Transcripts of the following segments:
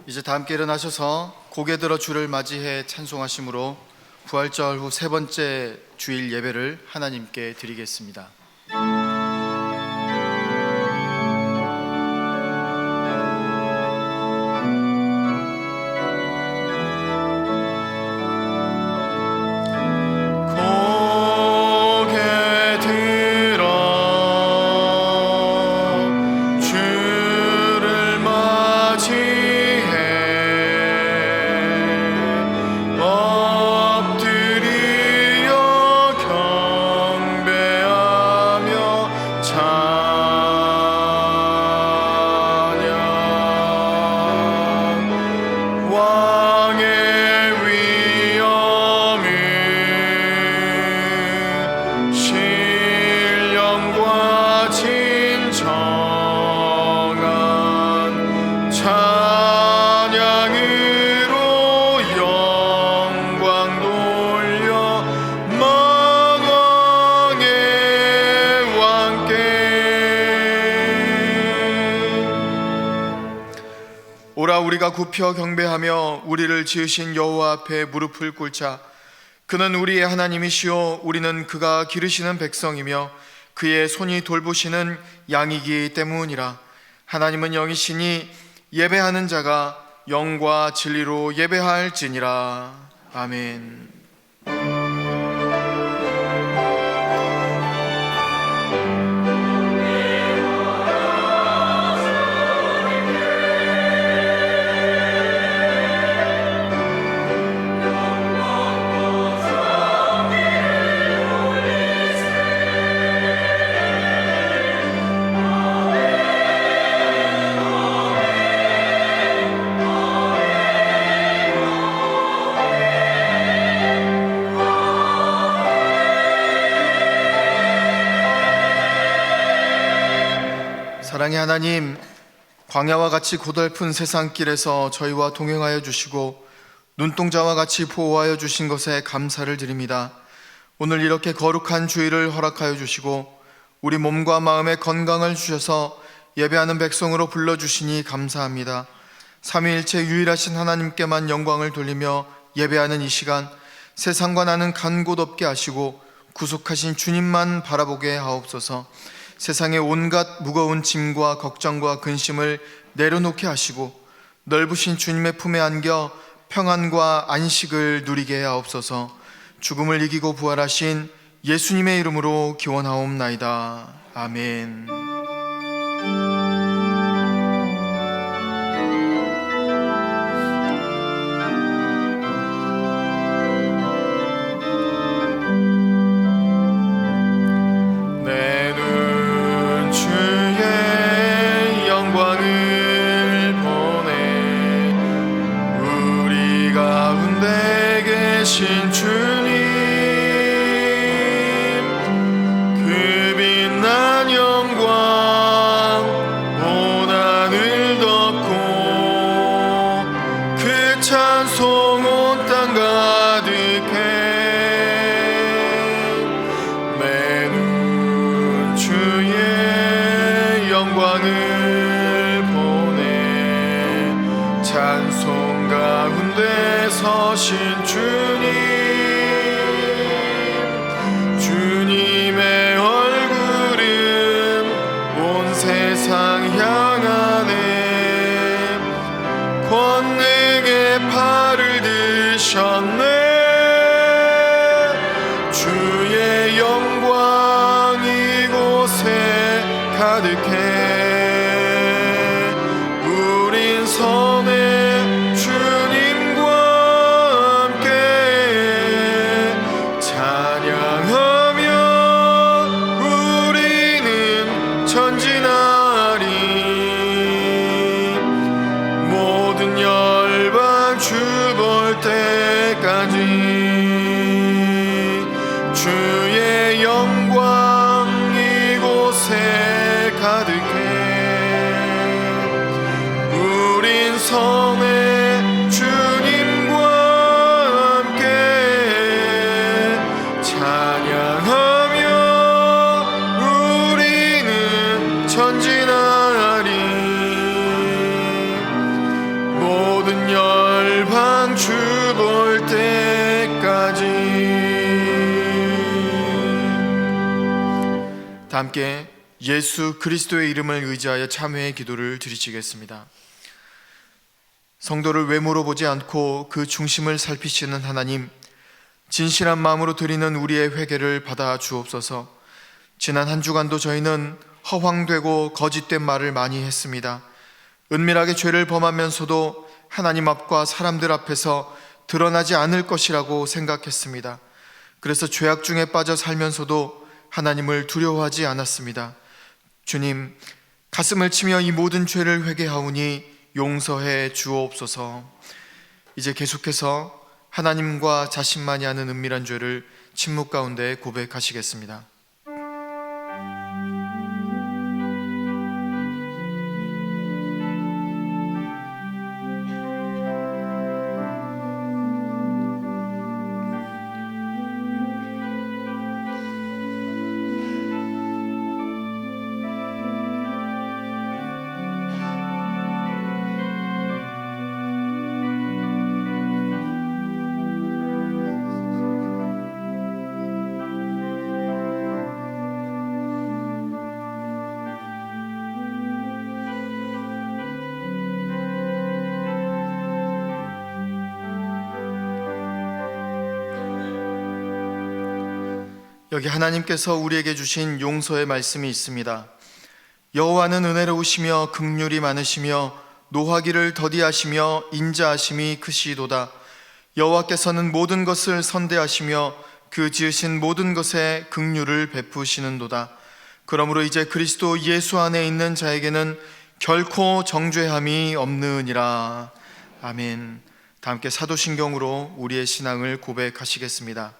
이제 다 함께 일어나셔서 고개 들어 주를 맞이해 찬송하심으로 부활절 후 세 번째 주일 예배를 하나님께 드리겠습니다. 오라 우리가 굽혀 경배하며 우리를 지으신 여호와 앞에 무릎을 꿇자. 그는 우리의 하나님이시요 우리는 그가 기르시는 백성이며 그의 손이 돌보시는 양이기 때문이라. 하나님은 영이시니 예배하는 자가 영과 진리로 예배할지니라. 아멘. 사랑의 하나님, 광야와 같이 고달픈 세상길에서 저희와 동행하여 주시고 눈동자와 같이 보호하여 주신 것에 감사를 드립니다. 오늘 이렇게 거룩한 주일을 허락하여 주시고 우리 몸과 마음의 건강을 주셔서 예배하는 백성으로 불러주시니 감사합니다. 삼위일체 유일하신 하나님께만 영광을 돌리며 예배하는 이 시간, 세상과 나는 간 곳 없게 하시고 구속하신 주님만 바라보게 하옵소서. 세상의 온갖 무거운 짐과 걱정과 근심을 내려놓게 하시고 넓으신 주님의 품에 안겨 평안과 안식을 누리게 하옵소서. 죽음을 이기고 부활하신 예수님의 이름으로 기원하옵나이다. 아멘. 찬송 가운데 서신 주님의 얼굴은 온 세상 향하네. 권능의 팔을 드셨네. 주의 영광 이곳에 가득해. 우린 섬에 주님과 함께 찬양하며 우리는 전진하리. 모든 열방 주 볼 때까지 주의 영광 이곳에 가득해. 섬에 주님과 함께 찬양하며 우리는 전진하리. 모든 다 함께 예수 그리스도의 이름을 의지하여 참회의 기도를 드리시겠습니다. 성도를 외모로 보지 않고 그 중심을 살피시는 하나님, 진실한 마음으로 드리는 우리의 회개를 받아 주옵소서. 지난 한 주간도 저희는 허황되고 거짓된 말을 많이 했습니다. 은밀하게 죄를 범하면서도 하나님 앞과 사람들 앞에서 드러나지 않을 것이라고 생각했습니다. 그래서 죄악 중에 빠져 살면서도 하나님을 두려워하지 않았습니다. 주님, 가슴을 치며 이 모든 죄를 회개하오니 용서해 주옵소서. 이제 계속해서 하나님과 자신만이 아는 은밀한 죄를 침묵 가운데 고백하시겠습니다. 여기 하나님께서 우리에게 주신 용서의 말씀이 있습니다. 여호와는 은혜로우시며 긍휼이 많으시며 노하기를 더디하시며 인자하심이 크시도다. 여호와께서는 모든 것을 선대하시며 그 지으신 모든 것에 긍휼을 베푸시는도다. 그러므로 이제 그리스도 예수 안에 있는 자에게는 결코 정죄함이 없느니라. 아멘. 다 함께 사도신경으로 우리의 신앙을 고백하시겠습니다.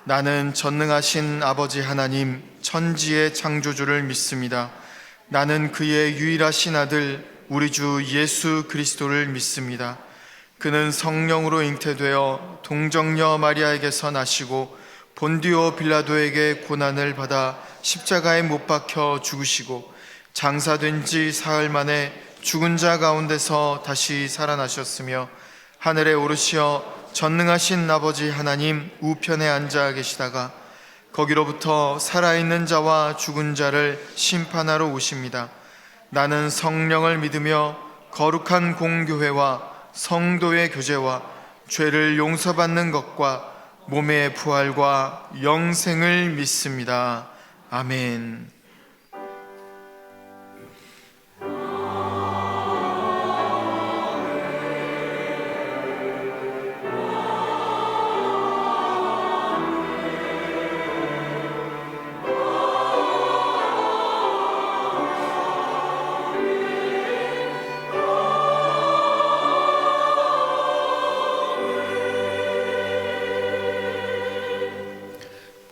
나는 전능하신 아버지 하나님 천지의 창조주를 믿습니다. 나는 그의 유일하신 아들 우리 주 예수 그리스도를 믿습니다. 그는 성령으로 잉태되어 동정녀 마리아에게서 나시고 본디오 빌라도에게 고난을 받아 십자가에 못 박혀 죽으시고 장사된 지 사흘 만에 죽은 자 가운데서 다시 살아나셨으며 하늘에 오르시어 전능하신 아버지 하나님 우편에 앉아 계시다가 거기로부터 살아있는 자와 죽은 자를 심판하러 오십니다. 나는 성령을 믿으며 거룩한 공교회와 성도의 교제와 죄를 용서받는 것과 몸의 부활과 영생을 믿습니다. 아멘.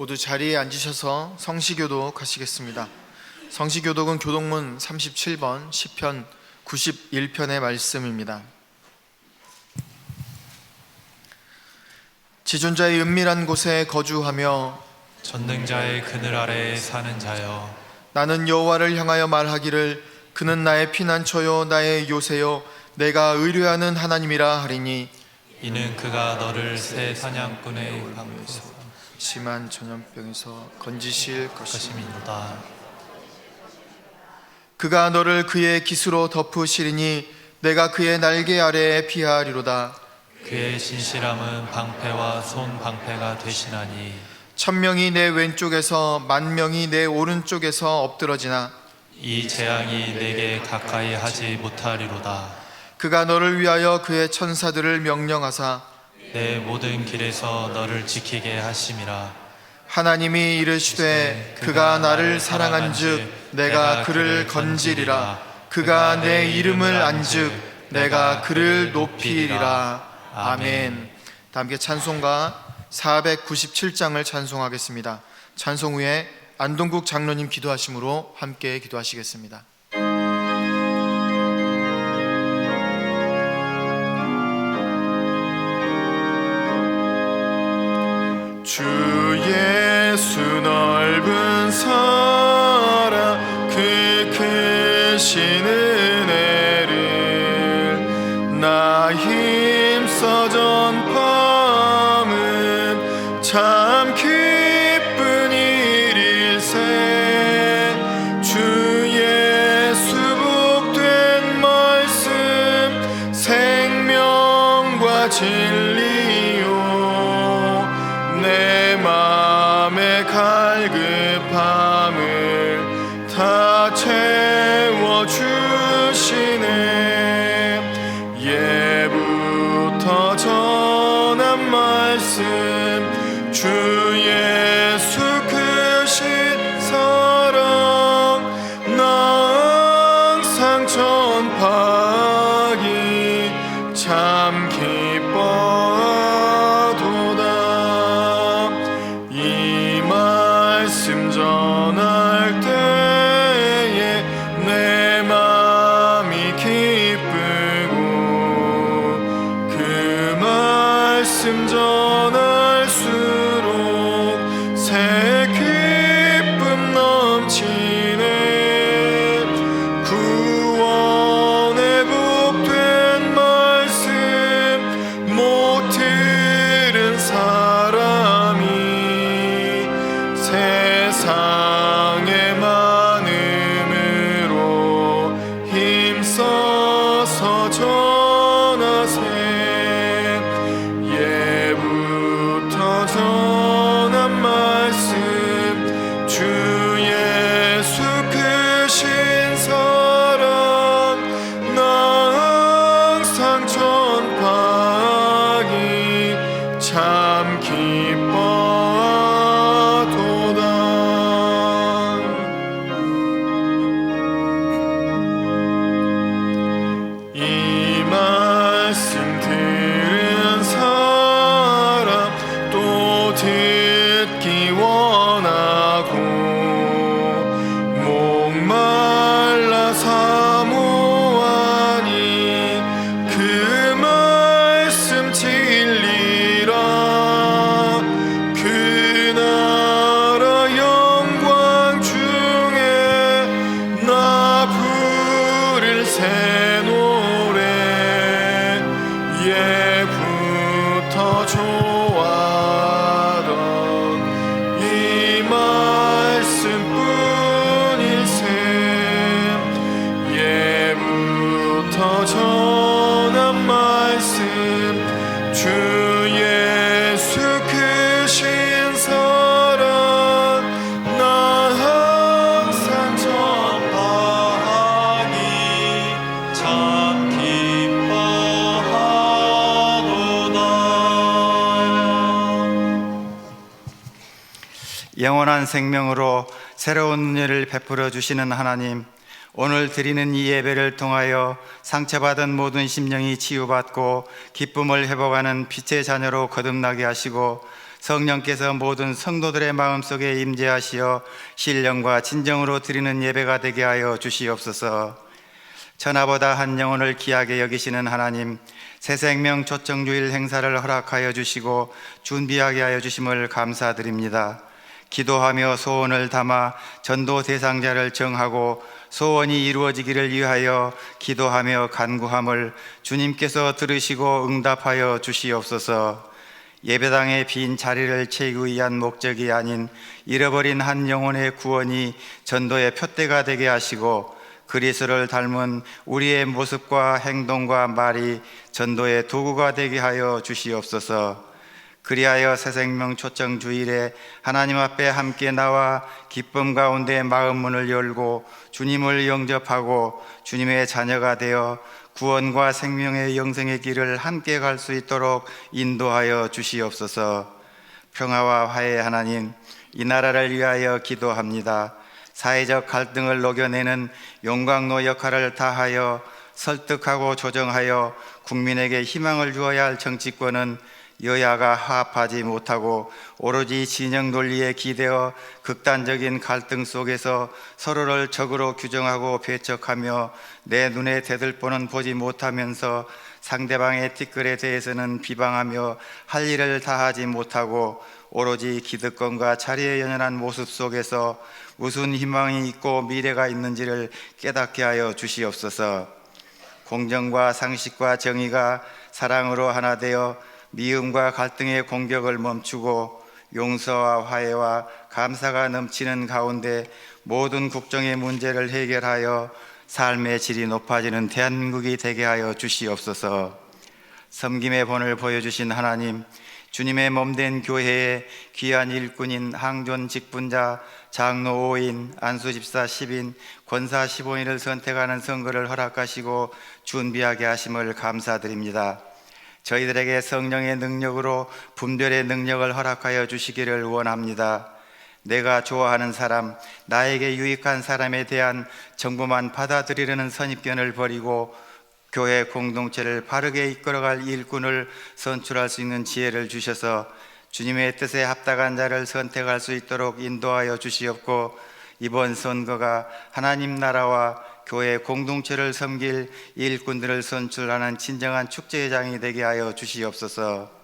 모두 자리에 앉으셔서 성시교독 하시겠습니다. 성시교독은 교독문 37번 시편 91편의 말씀입니다. 지존자의 은밀한 곳에 거주하며 전능자의 그늘 아래에 사는 자여, 나는 여호와를 향하여 말하기를 그는 나의 피난처요 나의 요새요 내가 의뢰하는 하나님이라 하리니 이는 그가 너를 새 사냥꾼의 방에서 심한 전염병에서 건지실 것임이로다. 그가 너를 그의 깃으로 덮으시리니 내가 그의 날개 아래에 피하리로다. 그의 신실함은 방패와 손 방패가 되시나니 1000명이 내 왼쪽에서 10,000명이 내 오른쪽에서 엎드러지나 이 재앙이 내게 가까이 하지 못하리로다. 그가 너를 위하여 그의 천사들을 명령하사 내 모든 길에서 너를 지키게 하심이라. 하나님이 이르시되 그가 나를 사랑한즉 내가 그를 건지리라. 그가 내 이름을 안즉 내가 그를 높이리라. 아멘. 다 함께 찬송가 497장을 찬송하겠습니다. 찬송 후에 안동국 장로님 기도하심으로 함께 기도하시겠습니다. 주 예수 넓은 사랑 그 크신 은혜를 나 힘써 전파함은 참 기쁜 일일세. 진리요 내 맘의 갈급함을 다 채워주시네. 예부터 전한 말씀 주 예수 크신 사랑 나 항상 전파하기 참 기뻐하도다. 이 말씀 전할 때에 내 맘이 기쁘고 그 말씀 전할수록 새 기쁨 넘치네. 구원의 복된 말씀 못 들은 사람이 세상의 많음으로 힘써서 전하세. 예부터 전한 말씀 주 예수 크신 사랑 나 항상 전파하기 참 기뻐하도다. 이 말씀 들은 사람 또 듣기 원하고 목말라 사모하니 그 말씀 진리라. 그 나라 영광 중에 나 부를 새 노래 예부터 좋아하던 이 말씀뿐일세. 예부터 전한 말씀 주 예수 크신 사랑 나 항상 전파하기 참 기뻐하도다. 영원한 생명으로 새로운 은혜를 베풀어 주시는 하나님, 오늘 드리는 이 예배를 통하여 상처받은 모든 심령이 치유받고 기쁨을 회복하는 빛의 자녀로 거듭나게 하시고 성령께서 모든 성도들의 마음속에 임재하시어 신령과 진정으로 드리는 예배가 되게 하여 주시옵소서. 천하보다 한 영혼을 귀하게 여기시는 하나님, 새 생명 초청주일 행사를 허락하여 주시고 준비하게 하여 주심을 감사드립니다. 기도하며 소원을 담아 전도 대상자를 정하고 소원이 이루어지기를 위하여 기도하며 간구함을 주님께서 들으시고 응답하여 주시옵소서. 예배당의 빈 자리를 채우기 위한 목적이 아닌 잃어버린 한 영혼의 구원이 전도의 표대가 되게 하시고 그리스도를 닮은 우리의 모습과 행동과 말이 전도의 도구가 되게 하여 주시옵소서. 그리하여 새생명 초청 주일에 하나님 앞에 함께 나와 기쁨 가운데 마음 문을 열고 주님을 영접하고 주님의 자녀가 되어 구원과 생명의 영생의 길을 함께 갈 수 있도록 인도하여 주시옵소서. 평화와 화해의 하나님, 이 나라를 위하여 기도합니다. 사회적 갈등을 녹여내는 용광로 역할을 다하여 설득하고 조정하여 국민에게 희망을 주어야 할 정치권은 여야가 화합하지 못하고 오로지 진영 논리에 기대어 극단적인 갈등 속에서 서로를 적으로 규정하고 배척하며 내 눈에 대들보는 보지 못하면서 상대방의 티끌에 대해서는 비방하며 할 일을 다하지 못하고 오로지 기득권과 자리에 연연한 모습 속에서 무슨 희망이 있고 미래가 있는지를 깨닫게 하여 주시옵소서. 공정과 상식과 정의가 사랑으로 하나 되어 미움과 갈등의 공격을 멈추고 용서와 화해와 감사가 넘치는 가운데 모든 국정의 문제를 해결하여 삶의 질이 높아지는 대한민국이 되게 하여 주시옵소서. 섬김의 본을 보여주신 하나님, 주님의 몸된 교회의 귀한 일꾼인 항존 직분자, 장로 5인, 안수집사 10인, 권사 15인을 선택하는 선거를 허락하시고 준비하게 하심을 감사드립니다. 저희들에게 성령의 능력으로 분별의 능력을 허락하여 주시기를 원합니다. 내가 좋아하는 사람, 나에게 유익한 사람에 대한 정보만 받아들이려는 선입견을 버리고 교회 공동체를 바르게 이끌어갈 일꾼을 선출할 수 있는 지혜를 주셔서 주님의 뜻에 합당한 자를 선택할 수 있도록 인도하여 주시옵고, 이번 선거가 하나님 나라와 교회 공동체를 섬길 일꾼들을 선출하는 진정한 축제의 장이 되게 하여 주시옵소서.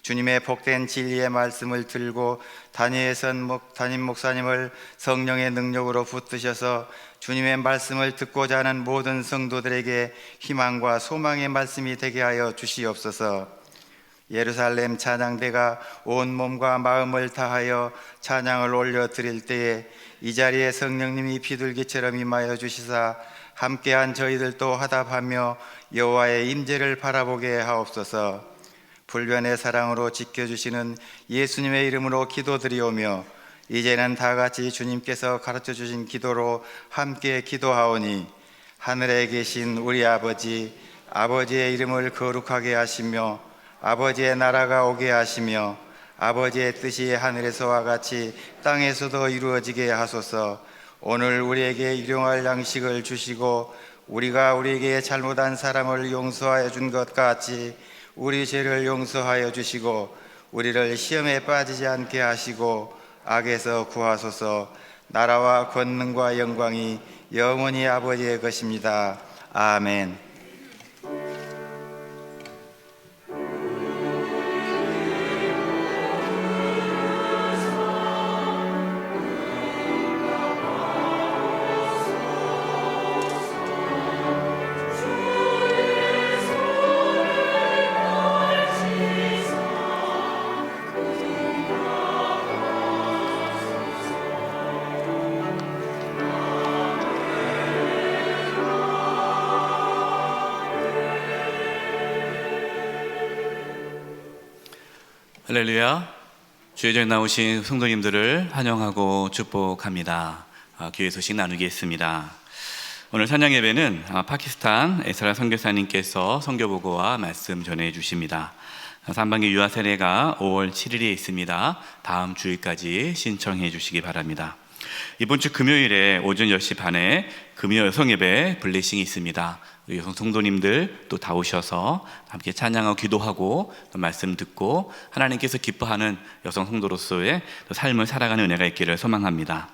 주님의 복된 진리의 말씀을 들고 담임 목사님을 성령의 능력으로 붙드셔서 주님의 말씀을 듣고자 하는 모든 성도들에게 희망과 소망의 말씀이 되게 하여 주시옵소서. 예루살렘 찬양대가 온 몸과 마음을 다하여 찬양을 올려드릴 때에 이 자리에 성령님이 비둘기처럼 임하여 주시사 함께한 저희들도 화답하며 여호와의 임재를 바라보게 하옵소서. 불변의 사랑으로 지켜주시는 예수님의 이름으로 기도드리오며, 이제는 다 같이 주님께서 가르쳐 주신 기도로 함께 기도하오니, 하늘에 계신 우리 아버지, 아버지의 이름을 거룩하게 하시며 아버지의 나라가 오게 하시며 아버지의 뜻이 하늘에서와 같이 땅에서도 이루어지게 하소서. 오늘 우리에게 일용할 양식을 주시고 우리가 우리에게 잘못한 사람을 용서하여 준 것 같이 우리 죄를 용서하여 주시고 우리를 시험에 빠지지 않게 하시고 악에서 구하소서. 나라와 권능과 영광이 영원히 아버지의 것입니다. 아멘. 할렐루야. 주의 전에 나오신 성도님들을 환영하고 축복합니다. 교회 소식 나누겠습니다. 오늘 찬양 예배는 파키스탄 에스라 선교사님께서 선교보고와 말씀 전해 주십니다. 3반기 유아 세례가 5월 7일에 있습니다. 다음 주일까지 신청해 주시기 바랍니다. 이번 주 금요일에 오전 10시 반에 금요 여성 예배 블레싱이 있습니다. 우리 여성 성도님들 또 다 오셔서 함께 찬양하고 기도하고 또 말씀 듣고 하나님께서 기뻐하는 여성 성도로서의 또 삶을 살아가는 은혜가 있기를 소망합니다.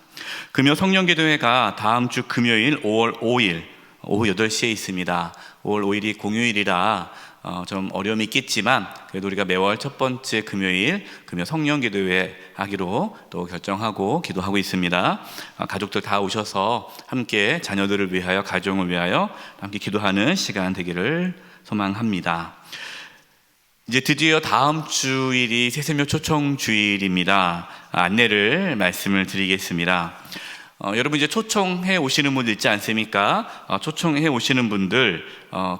금요 성령기도회가 다음 주 금요일 5월 5일 오후 8시에 있습니다. 5월 5일이 공휴일이라 좀 어려움이 있겠지만 그래도 우리가 매월 첫 번째 금요일 금요 성령기도회 하기로 또 결정하고 기도하고 있습니다. 가족들 다 오셔서 함께 자녀들을 위하여 가정을 위하여 함께 기도하는 시간 되기를 소망합니다. 이제 드디어 다음 주일이 새세명 초청 주일입니다. 안내를 말씀을 드리겠습니다. 여러분 이제 초청해 오시는 분들 있지 않습니까? 초청해 오시는 분들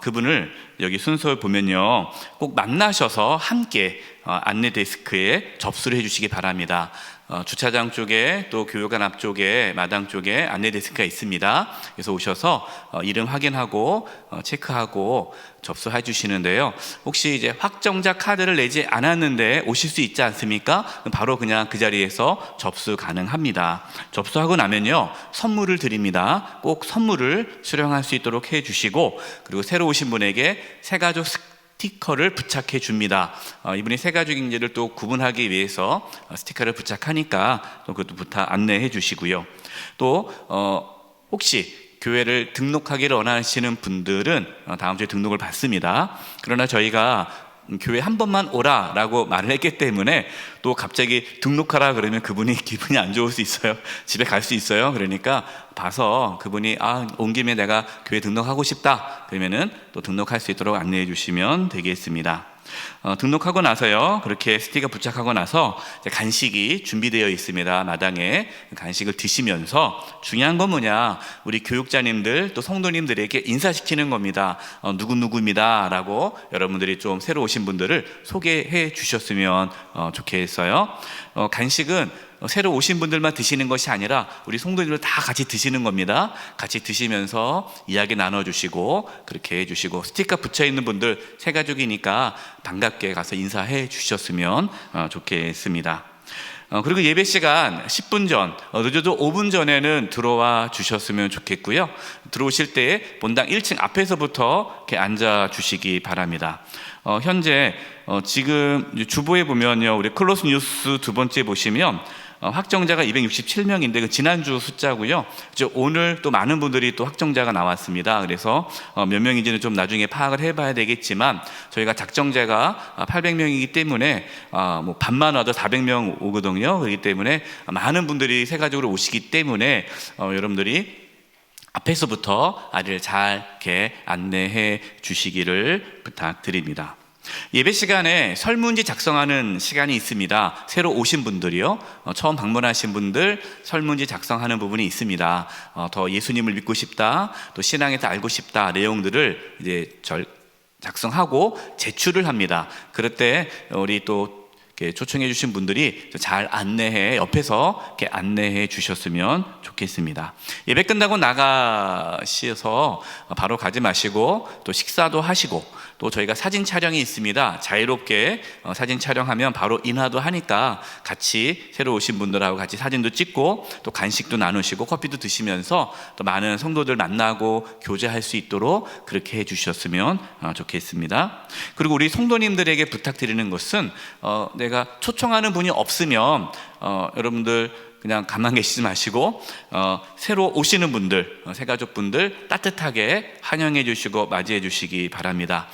그분을 여기 순서를 보면요 꼭 만나셔서 함께 안내 데스크에 접수를 해주시기 바랍니다. 주차장 쪽에 또 교육관 앞쪽에 마당 쪽에 안내 데스크가 있습니다. 그래서 오셔서 이름 확인하고 체크하고 접수해 주시는데요. 혹시 이제 확정자 카드를 내지 않았는데 오실 수 있지 않습니까? 바로 그냥 그 자리에서 접수 가능합니다. 접수하고 나면요 선물을 드립니다. 꼭 선물을 수령할 수 있도록 해 주시고, 그리고 새로 오신 분에게 새가족 스티커를 부착해 줍니다. 이분이 새가족인지를 또 구분하기 위해서 스티커를 부착하니까 또 그것도 부탁 안내해 주시고요. 또 혹시 교회를 등록하기를 원하시는 분들은 다음 주에 등록을 받습니다. 그러나 저희가 교회 한 번만 오라 라고 말을 했기 때문에 또 갑자기 등록하라 그러면 그분이 기분이 안 좋을 수 있어요. 집에 갈 수 있어요. 그러니까 봐서 그분이 온 김에 내가 교회 등록하고 싶다 그러면은 또 등록할 수 있도록 안내해 주시면 되겠습니다. 등록하고 나서요, 그렇게 스티커 부착하고 나서 이제 간식이 준비되어 있습니다. 마당에 간식을 드시면서 중요한 건 뭐냐, 우리 교육자님들 또 성도님들에게 인사시키는 겁니다. 누구누구입니다 라고 여러분들이 좀 새로 오신 분들을 소개해 주셨으면 좋겠어요. 간식은 새로 오신 분들만 드시는 것이 아니라 우리 성도님들 다 같이 드시는 겁니다. 같이 드시면서 이야기 나눠주시고 그렇게 해주시고, 스티커 붙여있는 분들 새 가족이니까 반갑게 가서 인사해 주셨으면 좋겠습니다. 그리고 예배 시간 10분 전, 늦어도 5분 전에는 들어와 주셨으면 좋겠고요. 들어오실 때 본당 1층 앞에서부터 이렇게 앉아 주시기 바랍니다. 현재 지금 주보에 보면요, 우리 클로스 뉴스 두 번째 보시면 확정자가 267명인데 그 지난주 숫자고요. 오늘 또 많은 분들이 또 확정자가 나왔습니다. 그래서 몇 명인지는 좀 나중에 파악을 해봐야 되겠지만, 저희가 작정자가 800명이기 때문에 뭐 반만 와도 400명 오거든요. 그렇기 때문에 많은 분들이 새 가족으로 오시기 때문에 여러분들이 앞에서부터 아이를 잘 이렇게 안내해 주시기를 부탁드립니다. 예배 시간에 설문지 작성하는 시간이 있습니다. 새로 오신 분들이요, 처음 방문하신 분들 설문지 작성하는 부분이 있습니다. 더 예수님을 믿고 싶다, 또 신앙에 더 알고 싶다 내용들을 이제 작성하고 제출을 합니다. 그럴 때 우리 또 초청해 주신 분들이 잘 안내해, 옆에서 이렇게 안내해 주셨으면 좋겠습니다. 예배 끝나고 나가셔서 바로 가지 마시고 또 식사도 하시고, 또 저희가 사진 촬영이 있습니다. 자유롭게 사진 촬영하면 바로 인화도 하니까 같이 새로 오신 분들하고 같이 사진도 찍고 또 간식도 나누시고 커피도 드시면서 또 많은 성도들 만나고 교제할 수 있도록 그렇게 해주셨으면 좋겠습니다. 그리고 우리 성도님들에게 부탁드리는 것은 내가 초청하는 분이 없으면 여러분들 그냥 가만 계시지 마시고 새로 오시는 분들, 새가족분들 따뜻하게 환영해 주시고 맞이해 주시기 바랍니다.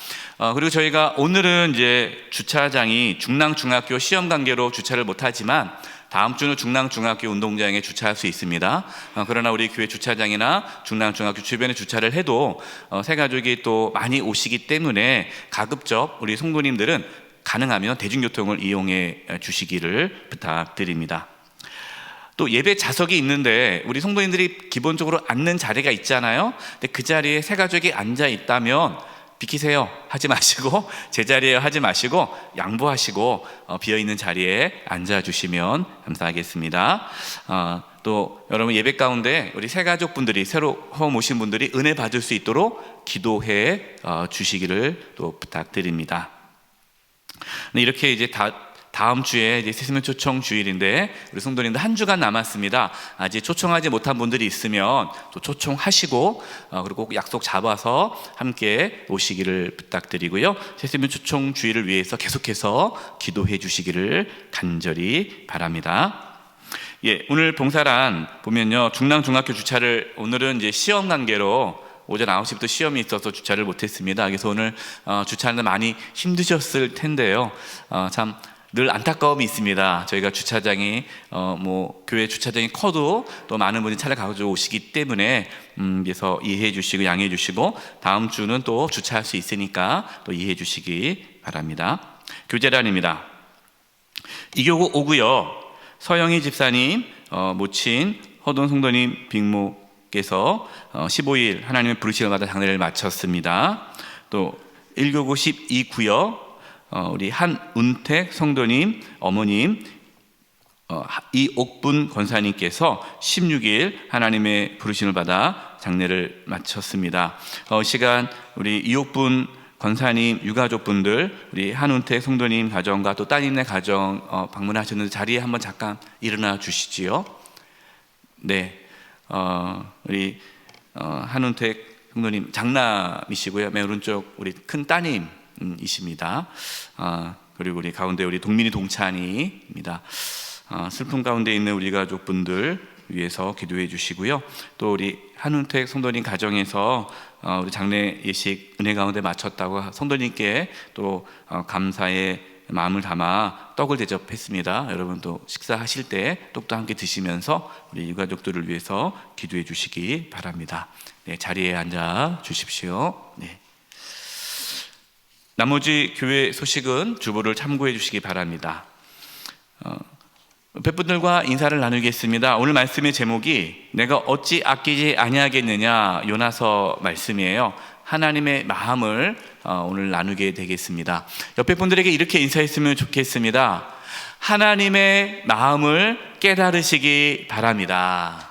그리고 저희가 오늘은 이제 주차장이 중랑중학교 시험 관계로 주차를 못하지만 다음 주는 중랑중학교 운동장에 주차할 수 있습니다. 그러나 우리 교회 주차장이나 중랑중학교 주변에 주차를 해도 새가족이 또 많이 오시기 때문에 가급적 우리 성도님들은 가능하면 대중교통을 이용해 주시기를 부탁드립니다. 또 예배 좌석이 있는데 우리 성도님들이 기본적으로 앉는 자리가 있잖아요. 근데 그 자리에 새 가족이 앉아 있다면 비키세요 하지 마시고, 제자리에 하지 마시고 양보하시고 비어있는 자리에 앉아주시면 감사하겠습니다. 또 여러분 예배 가운데 우리 새 가족분들이 새로 처음 오신 분들이 은혜 받을 수 있도록 기도해 주시기를 또 부탁드립니다. 이렇게 이제 다음 주에 이제 세수면 초청 주일인데 우리 성도님들 한 주간 남았습니다. 아직 초청하지 못한 분들이 있으면 또 초청하시고 그리고 꼭 약속 잡아서 함께 오시기를 부탁드리고요. 세수면 초청 주일을 위해서 계속해서 기도해 주시기를 간절히 바랍니다. 예, 오늘 봉사란 보면요, 중랑중학교 주차를 오늘은 이제 시험 관계로 오전 9시부터 시험이 있어서 주차를 못했습니다. 그래서 오늘 주차하는 많이 힘드셨을 텐데요. 참 늘 안타까움이 있습니다. 저희가 주차장이 교회 주차장이 커도 또 많은 분이 차를 가지고 오시기 때문에 그래서 이해해 주시고 양해해 주시고 다음 주는 또 주차할 수 있으니까 또 이해해 주시기 바랍니다. 교제란입니다. 이교구 5구요. 서영희 집사님, 모친 허돈 성도님 빅모께서 15일 하나님의 부르심을 받아 장례를 마쳤습니다. 또 1교구 12구요. 우리 한운택 성도님 어머님 이옥분 권사님께서 16일 하나님의 부르심을 받아 장례를 마쳤습니다. 시간 우리 이옥분 권사님 유가족분들, 우리 한운택 성도님 가정과 또 따님네 가정 방문하셨는데 자리에 한번 잠깐 일어나 주시지요. 네, 우리 한운택 성도님 장남이시고요. 맨 오른쪽 우리 큰 따님 이십니다. 그리고 우리 가운데 우리 동민이 동찬이입니다. 슬픔 가운데 있는 우리 가족분들 위해서 기도해 주시고요. 또 우리 한운택 성도님 가정에서 우리 장례 예식 은혜 가운데 마쳤다고 성도님께 또 감사의 마음을 담아 떡을 대접했습니다. 여러분도 식사하실 때 떡도 함께 드시면서 우리 유가족들을 위해서 기도해 주시기 바랍니다. 네, 자리에 앉아 주십시오. 네. 나머지 교회 소식은 주보를 참고해 주시기 바랍니다. 뵙분들과 인사를 나누겠습니다. 오늘 말씀의 제목이 내가 어찌 아끼지 아니하겠느냐, 요나서 말씀이에요. 하나님의 마음을 오늘 나누게 되겠습니다. 옆에 분들에게 이렇게 인사했으면 좋겠습니다. 하나님의 마음을 깨달으시기 바랍니다.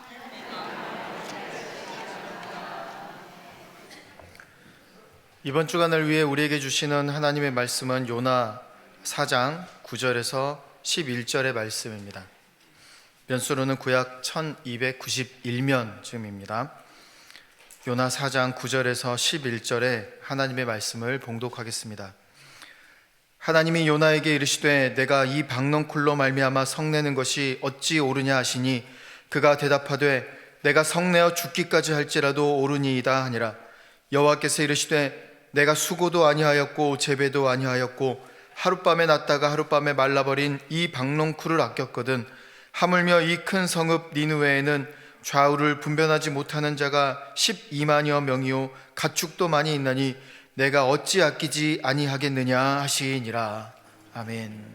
이번 주간을 위해 우리에게 주시는 하나님의 말씀은 요나 4장 9절에서 11절의 말씀입니다. 면수로는 구약 1291면쯤입니다. 요나 4장 9절에서 11절에 하나님의 말씀을 봉독하겠습니다. 하나님이 요나에게 이르시되 내가 이 박넝쿨로 말미암아 성내는 것이 어찌 옳으냐 하시니 그가 대답하되 내가 성내어 죽기까지 할지라도 옳으니이다 하니라. 여호와께서 이르시되 내가 수고도 아니하였고 재배도 아니하였고 하룻밤에 났다가 하룻밤에 말라버린 이 박넝쿨을 아꼈거든. 하물며 이 큰 성읍 니느웨에는 좌우를 분별하지 못하는 자가 12만여 명이요 가축도 많이 있나니 내가 어찌 아끼지 아니하겠느냐 하시니라. 아멘.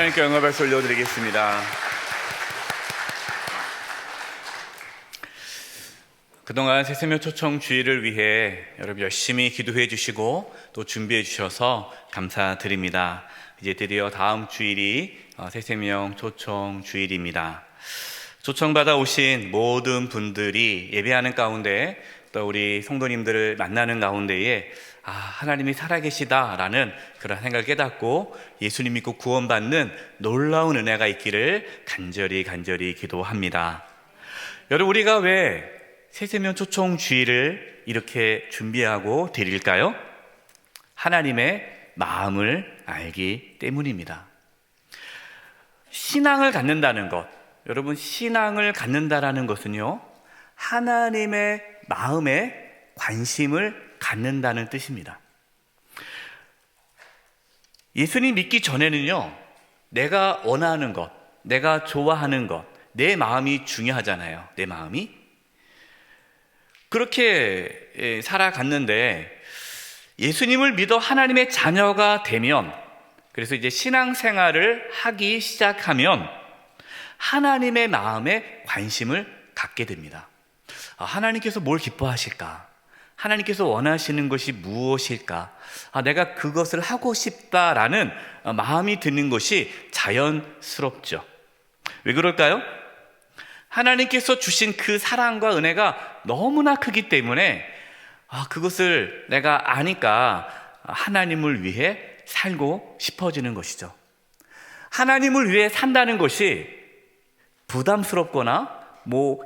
하나님께 영광 박수 올려드리겠습니다. 그동안 새세명 초청 주일을 위해 여러분 열심히 기도해 주시고 또 준비해 주셔서 감사드립니다. 이제 드디어 다음 주일이 새세명 초청 주일입니다. 초청받아 오신 모든 분들이 예배하는 가운데 또 우리 성도님들을 만나는 가운데에 하나님이 살아계시다라는 그런 생각을 깨닫고 예수님 믿고 구원받는 놀라운 은혜가 있기를 간절히 기도합니다. 여러분, 우리가 왜 새세명 초청 주일을 이렇게 준비하고 드릴까요? 하나님의 마음을 알기 때문입니다. 신앙을 갖는다는 것, 여러분, 신앙을 갖는다라는 것은요, 하나님의 마음에 관심을 갖는다는 뜻입니다. 예수님 믿기 전에는요, 내가 원하는 것, 내가 좋아하는 것, 내 마음이 중요하잖아요. 내 마음이. 그렇게 살아갔는데 예수님을 믿어 하나님의 자녀가 되면, 그래서 이제 신앙생활을 하기 시작하면 하나님의 마음에 관심을 갖게 됩니다. 하나님께서 뭘 기뻐하실까? 하나님께서 원하시는 것이 무엇일까? 내가 그것을 하고 싶다라는 마음이 드는 것이 자연스럽죠. 왜 그럴까요? 하나님께서 주신 그 사랑과 은혜가 너무나 크기 때문에 그것을 내가 아니까 하나님을 위해 살고 싶어지는 것이죠. 하나님을 위해 산다는 것이 부담스럽거나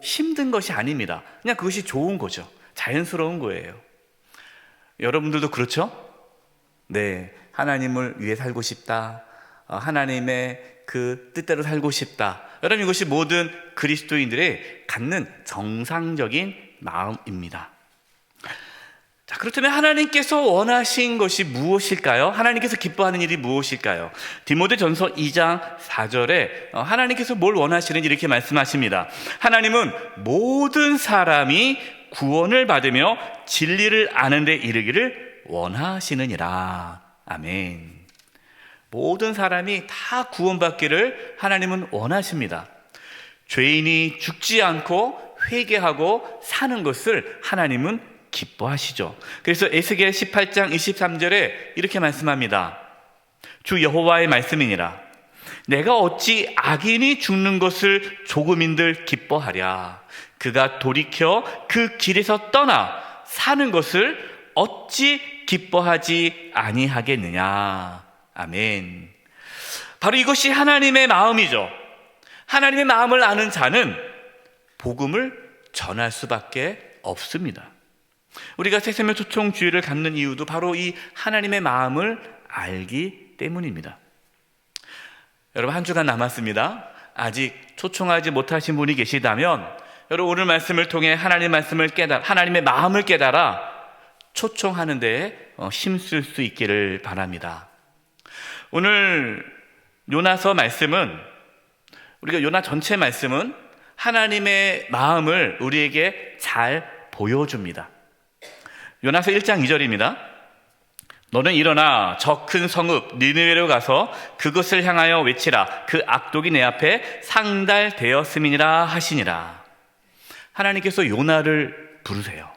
힘든 것이 아닙니다. 그냥 그것이 좋은 거죠. 자연스러운 거예요. 여러분들도 그렇죠? 네, 하나님을 위해 살고 싶다. 하나님의 그 뜻대로 살고 싶다. 여러분, 이것이 모든 그리스도인들의 갖는 정상적인 마음입니다. 자, 그렇다면 하나님께서 원하신 것이 무엇일까요? 하나님께서 기뻐하는 일이 무엇일까요? 디모데전서 2장 4절에 하나님께서 뭘 원하시는지 이렇게 말씀하십니다. 하나님은 모든 사람이 구원을 받으며 진리를 아는 데 이르기를 원하시느니라. 아멘. 모든 사람이 다 구원받기를 하나님은 원하십니다. 죄인이 죽지 않고 회개하고 사는 것을 하나님은 기뻐하시죠. 그래서 에스겔 18장 23절에 이렇게 말씀합니다. 주 여호와의 말씀이니라. 내가 어찌 악인이 죽는 것을 조금인들 기뻐하랴. 그가 돌이켜 그 길에서 떠나 사는 것을 어찌 기뻐하지 아니하겠느냐. 아멘. 바로 이것이 하나님의 마음이죠. 하나님의 마음을 아는 자는 복음을 전할 수밖에 없습니다. 우리가 새세명 초청 주일을 갖는 이유도 바로 이 하나님의 마음을 알기 때문입니다. 여러분, 한 주간 남았습니다. 아직 초청하지 못하신 분이 계시다면 여러분, 오늘 말씀을 통해 하나님의 마음을 깨달아 초청하는 데에 힘쓸 수 있기를 바랍니다. 오늘 요나서 말씀은, 우리가 요나 전체 말씀은 하나님의 마음을 우리에게 잘 보여줍니다. 요나서 1장 2절입니다. 너는 일어나 저 큰 성읍 니느웨로 가서 그것을 향하여 외치라. 그 악독이 내 앞에 상달되었음이니라 하시니라. 하나님께서 요나를 부르세요.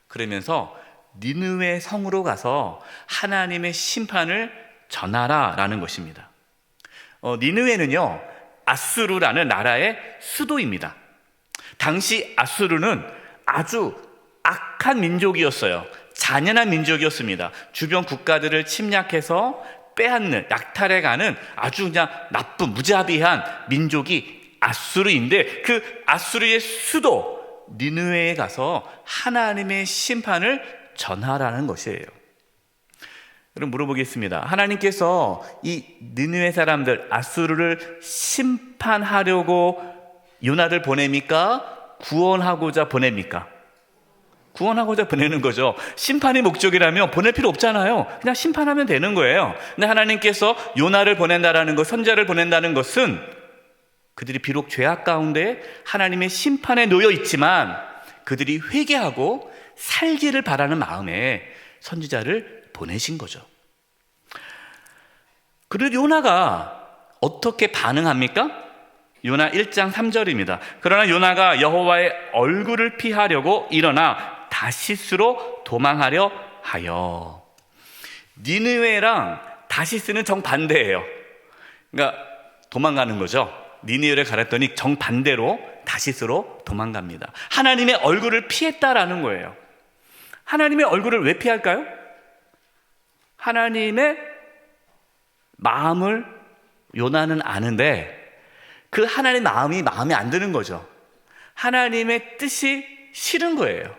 그러면서 니느웨 성으로 가서 하나님의 심판을 전하라 라는 것입니다. 니느웨는요, 아수르라는 나라의 수도입니다. 당시 아수르는 아주 악한 민족이었어요. 잔인한 민족이었습니다. 주변 국가들을 침략해서 빼앗는, 약탈해가는 아주 그냥 나쁜 무자비한 민족이 아수르인데, 그 아수르의 수도 니느웨에 가서 하나님의 심판을 전하라는 것이에요. 여러분, 물어보겠습니다. 하나님께서 이 니느웨 사람들, 아수르를 심판하려고 요나를 보냅니까? 구원하고자 보냅니까? 구원하고자 보내는 거죠. 심판이 목적이라면 보낼 필요 없잖아요. 그냥 심판하면 되는 거예요. 근데 하나님께서 요나를 보낸다라는 것, 선지자를 보낸다는 것은 그들이 비록 죄악 가운데 하나님의 심판에 놓여 있지만 그들이 회개하고 살기를 바라는 마음에 선지자를 보내신 거죠. 그리고 요나가 어떻게 반응합니까? 요나 1장 3절입니다. 그러나 요나가 여호와의 얼굴을 피하려고 일어나 다시스로 도망하려 하여. 니느웨랑 다시스는 정반대예요. 그러니까 도망가는 거죠. 니느웨를 가렸더니 정반대로 다시스로 도망갑니다. 하나님의 얼굴을 피했다라는 거예요. 하나님의 얼굴을 왜 피할까요? 하나님의 마음을 요나는 아는데 그 하나님의 마음이 마음에 안 드는 거죠. 하나님의 뜻이 싫은 거예요.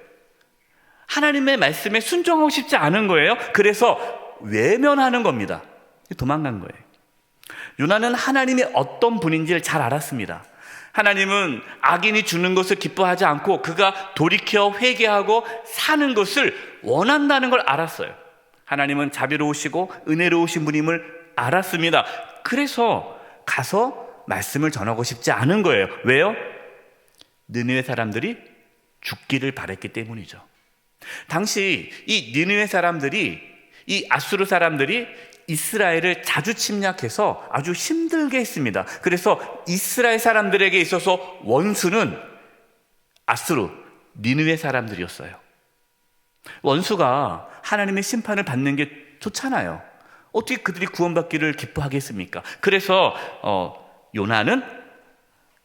하나님의 말씀에 순종하고 싶지 않은 거예요. 그래서 외면하는 겁니다. 도망간 거예요. 요나는 하나님이 어떤 분인지를 잘 알았습니다. 하나님은 악인이 죽는 것을 기뻐하지 않고 그가 돌이켜 회개하고 사는 것을 원한다는 걸 알았어요. 하나님은 자비로우시고 은혜로우신 분임을 알았습니다. 그래서 가서 말씀을 전하고 싶지 않은 거예요. 왜요? 느느웨 사람들이 죽기를 바랬기 때문이죠. 당시 이 느느웨 사람들이, 이 아수르 사람들이 이스라엘을 자주 침략해서 아주 힘들게 했습니다. 그래서 이스라엘 사람들에게 있어서 원수는 아수르, 니느웨 사람들이었어요. 원수가 하나님의 심판을 받는 게 좋잖아요. 어떻게 그들이 구원받기를 기뻐하겠습니까? 그래서 요나는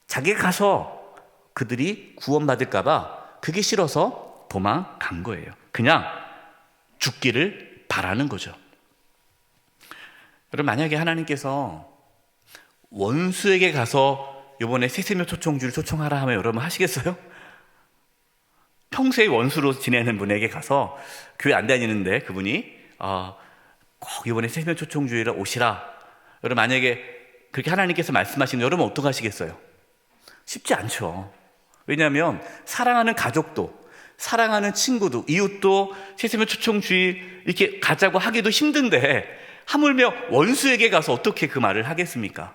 자기가 가서 그들이 구원받을까 봐 그게 싫어서 도망간 거예요. 그냥 죽기를 바라는 거죠. 여러분, 만약에 하나님께서 원수에게 가서 이번에 새세명 초청주를 초청하라 하면 여러분 하시겠어요? 평소에 원수로 지내는 분에게 가서 교회 안 다니는데 그분이 꼭 이번에 새세명 초청주일에 오시라. 여러분, 만약에 그렇게 하나님께서 말씀하시면 여러분 어떻게 하시겠어요? 쉽지 않죠. 왜냐하면 사랑하는 가족도, 사랑하는 친구도, 이웃도 새세명 초청주일 이렇게 가자고 하기도 힘든데 하물며 원수에게 가서 어떻게 그 말을 하겠습니까?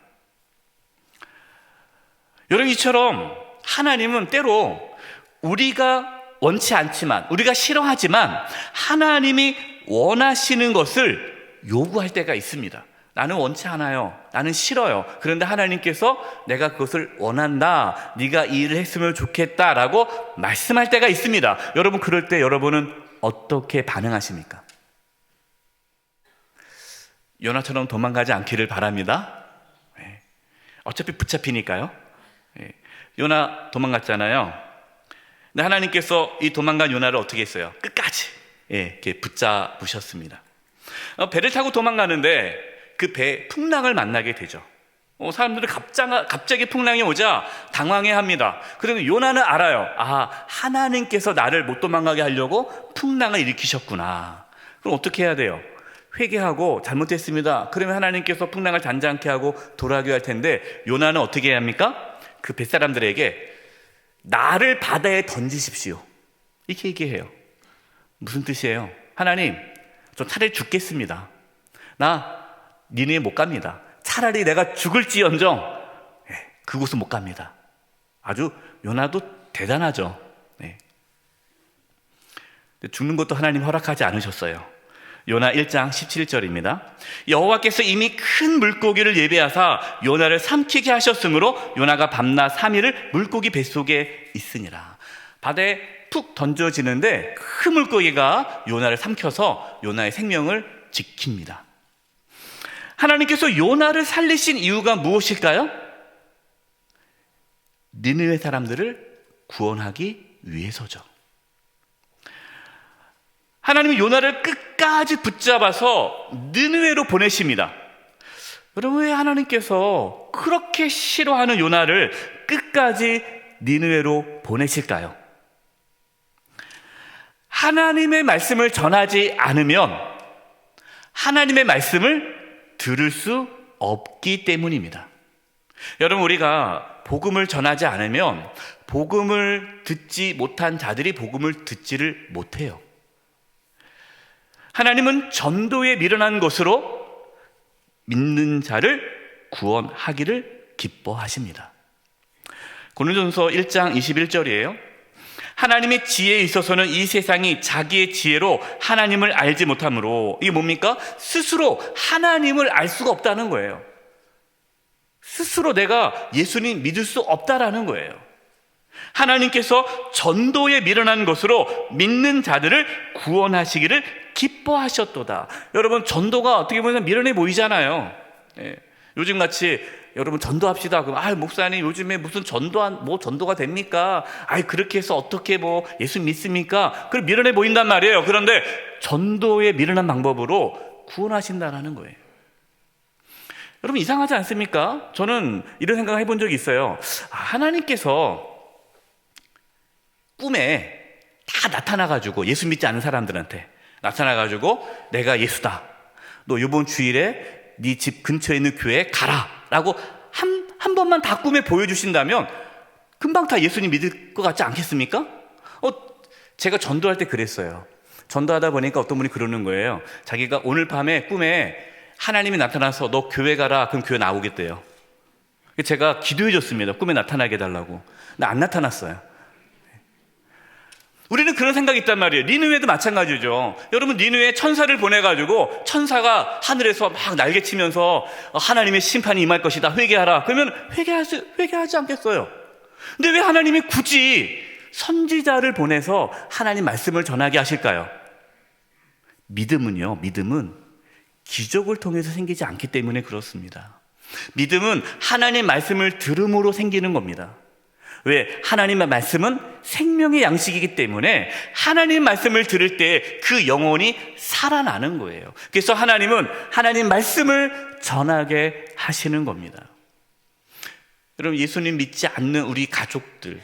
여러분, 이처럼 하나님은 때로 우리가 원치 않지만, 우리가 싫어하지만 하나님이 원하시는 것을 요구할 때가 있습니다. 나는 원치 않아요. 나는 싫어요. 그런데 하나님께서 내가 그것을 원한다. 네가 이 일을 했으면 좋겠다라고 말씀할 때가 있습니다. 여러분, 그럴 때 여러분은 어떻게 반응하십니까? 요나처럼 도망가지 않기를 바랍니다. 어차피 붙잡히니까요. 요나 도망갔잖아요. 근데 하나님께서 이 도망간 요나를 어떻게 했어요? 끝까지 이렇게 붙잡으셨습니다. 배를 타고 도망가는데 그 배에 풍랑을 만나게 되죠. 사람들은 갑자기 풍랑이 오자 당황해합니다. 그러면 요나는 알아요. 하나님께서 나를 못 도망가게 하려고 풍랑을 일으키셨구나. 그럼 어떻게 해야 돼요? 회개하고 잘못했습니다. 그러면 하나님께서 풍랑을 잔잔케 하고 돌아가게 할 텐데, 요나는 어떻게 해야 합니까? 그 뱃사람들에게 나를 바다에 던지십시오. 이렇게 얘기해요. 무슨 뜻이에요? 하나님, 저 차라리 죽겠습니다. 나 니네에 못 갑니다. 차라리 내가 죽을지언정 그곳은 못 갑니다. 아주 요나도 대단하죠. 죽는 것도 하나님 허락하지 않으셨어요. 요나 1장 17절입니다. 여호와께서 이미 큰 물고기를 예배하사 요나를 삼키게 하셨으므로 요나가 밤낮 3일을 물고기 뱃속에 있으니라. 바다에 푹 던져지는데 큰 물고기가 요나를 삼켜서 요나의 생명을 지킵니다. 하나님께서 요나를 살리신 이유가 무엇일까요? 니느웨 사람들을 구원하기 위해서죠. 하나님이 요나를 끝까지 붙잡아서 니느웨로 보내십니다. 여러분, 왜 하나님께서 그렇게 싫어하는 요나를 끝까지 니느웨로 보내실까요? 하나님의 말씀을 전하지 않으면 하나님의 말씀을 들을 수 없기 때문입니다. 여러분, 우리가 복음을 전하지 않으면 복음을 듣지 못한 자들이 복음을 듣지를 못해요. 하나님은 전도에 미련한 것으로 믿는 자를 구원하기를 기뻐하십니다. 고린도전서 1장 21절이에요. 하나님의 지혜에 있어서는 이 세상이 자기의 지혜로 하나님을 알지 못하므로, 이게 뭡니까? 스스로 하나님을 알 수가 없다는 거예요. 스스로 내가 예수님 믿을 수 없다라는 거예요. 하나님께서 전도에 미련한 것으로 믿는 자들을 구원하시기를 기뻐하셨도다. 여러분, 전도가 어떻게 보면 미련해 보이잖아요. 요즘같이 여러분 전도합시다. 그럼 목사님 요즘에 무슨 전도가 됩니까? 그렇게 해서 어떻게 예수 믿습니까? 그럼 미련해 보인단 말이에요. 그런데 전도에 미련한 방법으로 구원하신다라는 거예요. 여러분, 이상하지 않습니까? 저는 이런 생각을 해본 적이 있어요. 하나님께서 꿈에 다 나타나가지고, 예수 믿지 않는 사람들한테 나타나가지고, 내가 예수다, 너 이번 주일에 네 집 근처에 있는 교회에 가라 라고 한 번만 다 꿈에 보여주신다면 금방 다 예수님 믿을 것 같지 않겠습니까? 제가 전도할 때 그랬어요. 전도하다 보니까 어떤 분이 그러는 거예요. 자기가 오늘 밤에 꿈에 하나님이 나타나서 너 교회 가라. 그럼 교회 나오겠대요. 제가 기도해 줬습니다. 꿈에 나타나게 해달라고. 근데 안 나타났어요. 우리는 그런 생각이 있단 말이에요. 니느웨도 마찬가지죠. 여러분, 니느웨에 천사를 보내가지고 천사가 하늘에서 막 날개치면서 하나님의 심판이 임할 것이다, 회개하라. 그러면 회개하지 않겠어요. 근데 왜 하나님이 굳이 선지자를 보내서 하나님 말씀을 전하게 하실까요? 믿음은 기적을 통해서 생기지 않기 때문에 그렇습니다. 믿음은 하나님 말씀을 들음으로 생기는 겁니다. 왜? 하나님의 말씀은 생명의 양식이기 때문에 하나님 말씀을 들을 때 그 영혼이 살아나는 거예요. 그래서 하나님은 하나님 말씀을 전하게 하시는 겁니다. 여러분, 예수님 믿지 않는 우리 가족들,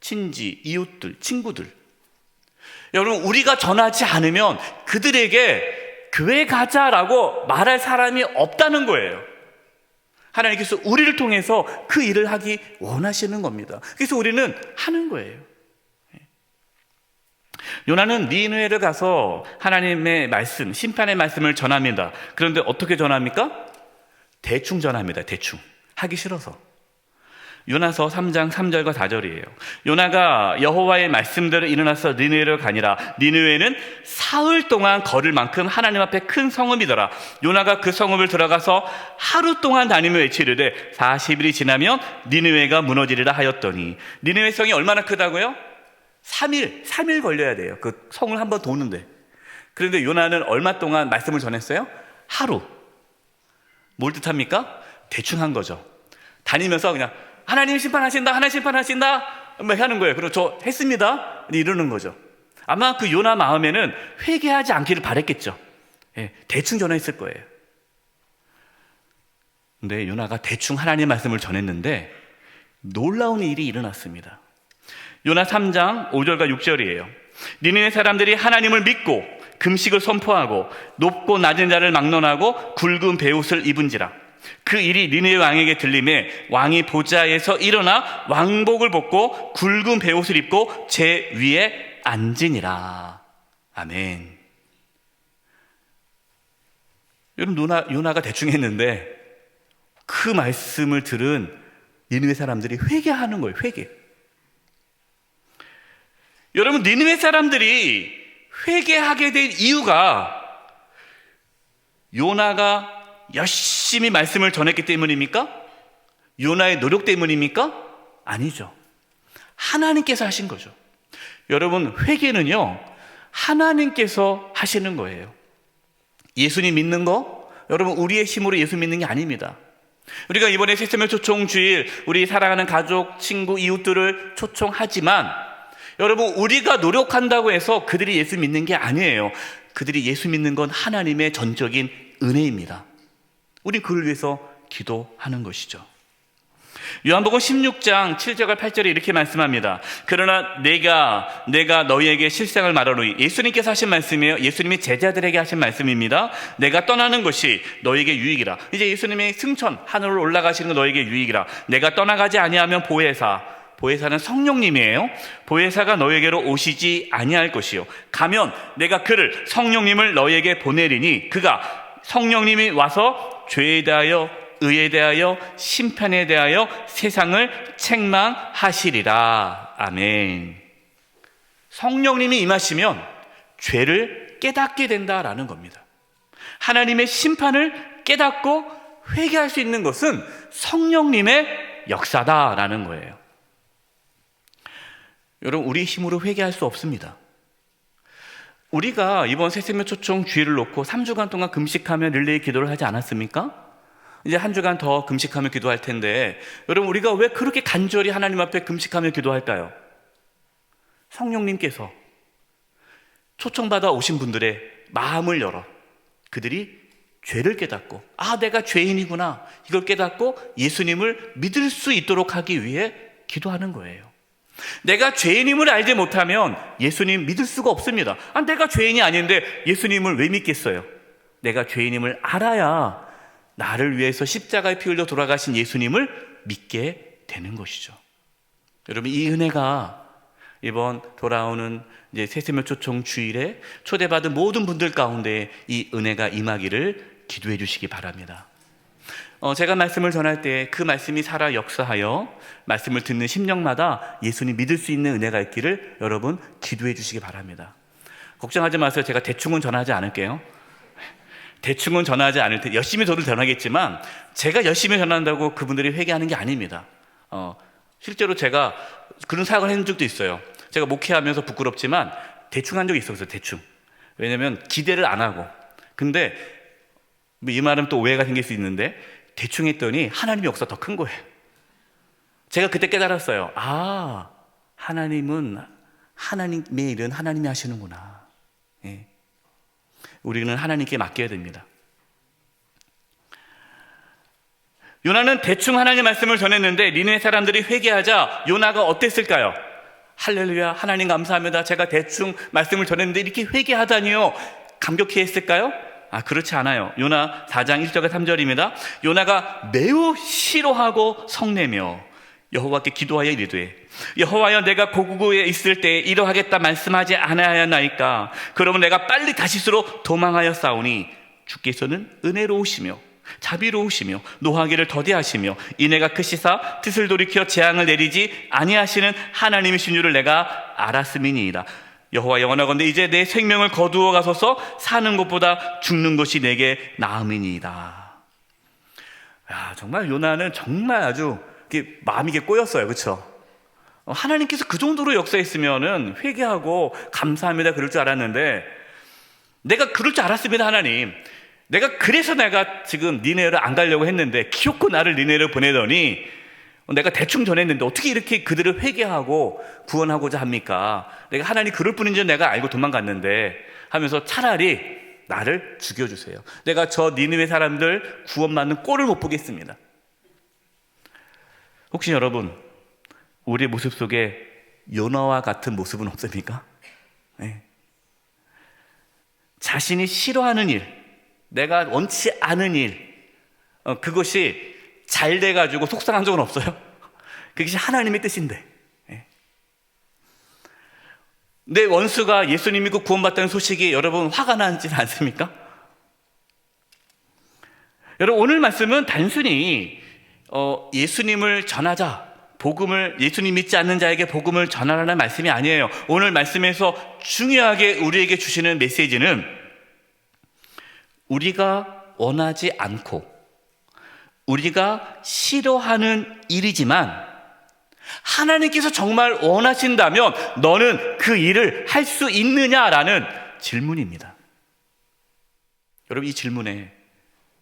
친지, 이웃들, 친구들, 여러분, 우리가 전하지 않으면 그들에게 교회 가자라고 말할 사람이 없다는 거예요. 하나님께서 우리를 통해서 그 일을 하기 원하시는 겁니다. 그래서 우리는 하는 거예요. 요나는 니느웨를 가서 하나님의 말씀, 심판의 말씀을 전합니다. 그런데 어떻게 전합니까? 대충 전합니다. 대충. 하기 싫어서. 요나서 3장 3절과 4절이에요. 요나가 여호와의 말씀대로 일어나서 니느웨로 가니라. 니느웨는 사흘 동안 걸을 만큼 하나님 앞에 큰 성읍이더라. 요나가 그 성읍을 들어가서 하루 동안 다니며 외치르되 40일이 지나면 니느웨가 무너지리라 하였더니, 니느웨 성이 얼마나 크다고요? 3일 걸려야 돼요. 그 성을 한번 도는데. 그런데 요나는 얼마 동안 말씀을 전했어요? 하루. 뭘 뜻합니까? 대충 한 거죠. 다니면서 그냥 하나님 심판하신다, 하나님 심판하신다 막 하는 거예요. 그리고 저 했습니다 이러는 거죠. 아마 그 요나 마음에는 회개하지 않기를 바랬겠죠. 대충 전했을 거예요. 근데 요나가 대충 하나님 말씀을 전했는데 놀라운 일이 일어났습니다. 요나 3장 5절과 6절이에요. 니느웨 사람들이 하나님을 믿고 금식을 선포하고 높고 낮은 자를 막론하고 굵은 베옷을 입은지라. 그 일이 니느웨 왕에게 들림에 왕이 보좌에서 일어나 왕복을 벗고 굵은 베옷을 입고 제 위에 앉으니라. 아멘. 여러분, 요나가 대충 했는데 그 말씀을 들은 니느웨 사람들이 회개하는 거예요. 회개. 여러분, 니느웨 사람들이 회개하게 된 이유가 요나가 열심히 말씀을 전했기 때문입니까? 요나의 노력 때문입니까? 아니죠. 하나님께서 하신 거죠. 여러분, 회개는요, 하나님께서 하시는 거예요. 예수님 믿는 거, 여러분, 우리의 힘으로 예수 믿는 게 아닙니다. 우리가 이번에 새세명 초청 주일 우리 사랑하는 가족, 친구, 이웃들을 초청하지만 여러분, 우리가 노력한다고 해서 그들이 예수 믿는 게 아니에요. 그들이 예수 믿는 건 하나님의 전적인 은혜입니다. 우리 그를 위해서 기도하는 것이죠. 요한복음 16장 7절과 8절에 이렇게 말씀합니다. 그러나 내가 너희에게 실상을 말하노니, 예수님께서 하신 말씀이에요. 예수님이 제자들에게 하신 말씀입니다. 내가 떠나는 것이 너희에게 유익이라. 이제 예수님의 승천, 하늘로 올라가시는 건 너희에게 유익이라. 내가 떠나가지 아니하면 보혜사는 성령님이에요. 보혜사가 너희에게로 오시지 아니할 것이요, 가면 내가 그를, 성령님을 너희에게 보내리니 그가, 성령님이 와서 죄에 대하여, 의에 대하여, 심판에 대하여 세상을 책망하시리라. 아멘. 성령님이 임하시면 죄를 깨닫게 된다라는 겁니다. 하나님의 심판을 깨닫고 회개할 수 있는 것은 성령님의 역사다라는 거예요. 여러분, 우리 힘으로 회개할 수 없습니다. 우리가 이번 새생명 초청 주일을 놓고 3주간 동안 금식하며 릴레이 기도를 하지 않았습니까? 이제 한 주간 더 금식하며 기도할 텐데, 여러분, 우리가 왜 그렇게 간절히 하나님 앞에 금식하며 기도할까요? 성령님께서 초청받아 오신 분들의 마음을 열어 그들이 죄를 깨닫고, 아, 내가 죄인이구나, 이걸 깨닫고 예수님을 믿을 수 있도록 하기 위해 기도하는 거예요. 내가 죄인임을 알지 못하면 예수님 믿을 수가 없습니다. 아, 내가 죄인이 아닌데 예수님을 왜 믿겠어요? 내가 죄인임을 알아야 나를 위해서 십자가에 피 흘려 돌아가신 예수님을 믿게 되는 것이죠. 여러분, 이 은혜가 이번 돌아오는 이제 새생명 초청 주일에 초대받은 모든 분들 가운데 이 은혜가 임하기를 기도해 주시기 바랍니다. 제가 말씀을 전할 때 그 말씀이 살아 역사하여 말씀을 듣는 심령마다 예수님 믿을 수 있는 은혜가 있기를 여러분 기도해 주시기 바랍니다. 걱정하지 마세요. 제가 대충은 전하지 않을게요. 대충은 전하지 않을 테 열심히 저도 전하겠지만 제가 열심히 전한다고 그분들이 회개하는 게 아닙니다. 실제로 제가 그런 사역을 한 적도 있어요. 제가 목회하면서 부끄럽지만 대충 한 적이 있었어요. 대충. 왜냐면 기대를 안 하고. 근데 이 말은 또 오해가 생길 수 있는데 대충 했더니 하나님의 역사 더 큰 거예요. 제가 그때 깨달았어요. 아, 하나님의 일은 하나님이 하시는구나. 예. 우리는 하나님께 맡겨야 됩니다. 요나는 대충 하나님 말씀을 전했는데 니네 사람들이 회개하자 요나가 어땠을까요? 할렐루야, 하나님 감사합니다. 제가 대충 말씀을 전했는데 이렇게 회개하다니요. 감격해 했을까요? 아, 그렇지 않아요. 요나 4장 1절과 3절입니다. 요나가 매우 싫어하고 성내며 여호와께 기도하여 이르되 여호와여, 내가 고국에 있을 때 이러하겠다 말씀하지 아니하였나이까? 그러면 내가 빨리 다시스로 도망하여 싸우니 주께서는 은혜로우시며 자비로우시며 노하기를 더디하시며 인애가 크시사 뜻을 돌이켜 재앙을 내리지 아니하시는 하나님이신 줄을 내가 알았음이니이다. 여호와 영원하건대 이제 내 생명을 거두어 가소서. 사는 것보다 죽는 것이 내게 나음이니이다. 야, 정말 요나는 정말 아주 마음이 꼬였어요. 그렇죠? 하나님께서 그 정도로 역사했으면은 회개하고 감사합니다 그럴 줄 알았는데, 내가 그럴 줄 알았습니다. 하나님, 그래서 내가 지금 니네를 안 가려고 했는데 기어코 나를 니네를 보내더니 내가 대충 전했는데 어떻게 이렇게 그들을 회개하고 구원하고자 합니까? 내가 하나님 그럴 뿐인 줄 내가 알고 도망갔는데 하면서 차라리 나를 죽여주세요. 내가 저 니느웨 사람들 구원받는 꼴을 못 보겠습니다. 혹시 여러분, 우리의 모습 속에 요나와 같은 모습은 없습니까? 네. 자신이 싫어하는 일, 내가 원치 않은 일, 그것이 잘 돼가지고 속상한 적은 없어요? 그것이 하나님의 뜻인데. 내 원수가 예수님 믿고 구원받다는 소식이 여러분 화가 나지는 않습니까? 여러분, 오늘 말씀은 단순히 예수님을 전하자, 복음을, 예수님 믿지 않는 자에게 복음을 전하라는 말씀이 아니에요. 오늘 말씀에서 중요하게 우리에게 주시는 메시지는 우리가 원하지 않고 우리가 싫어하는 일이지만 하나님께서 정말 원하신다면 너는 그 일을 할 수 있느냐라는 질문입니다. 여러분, 이 질문에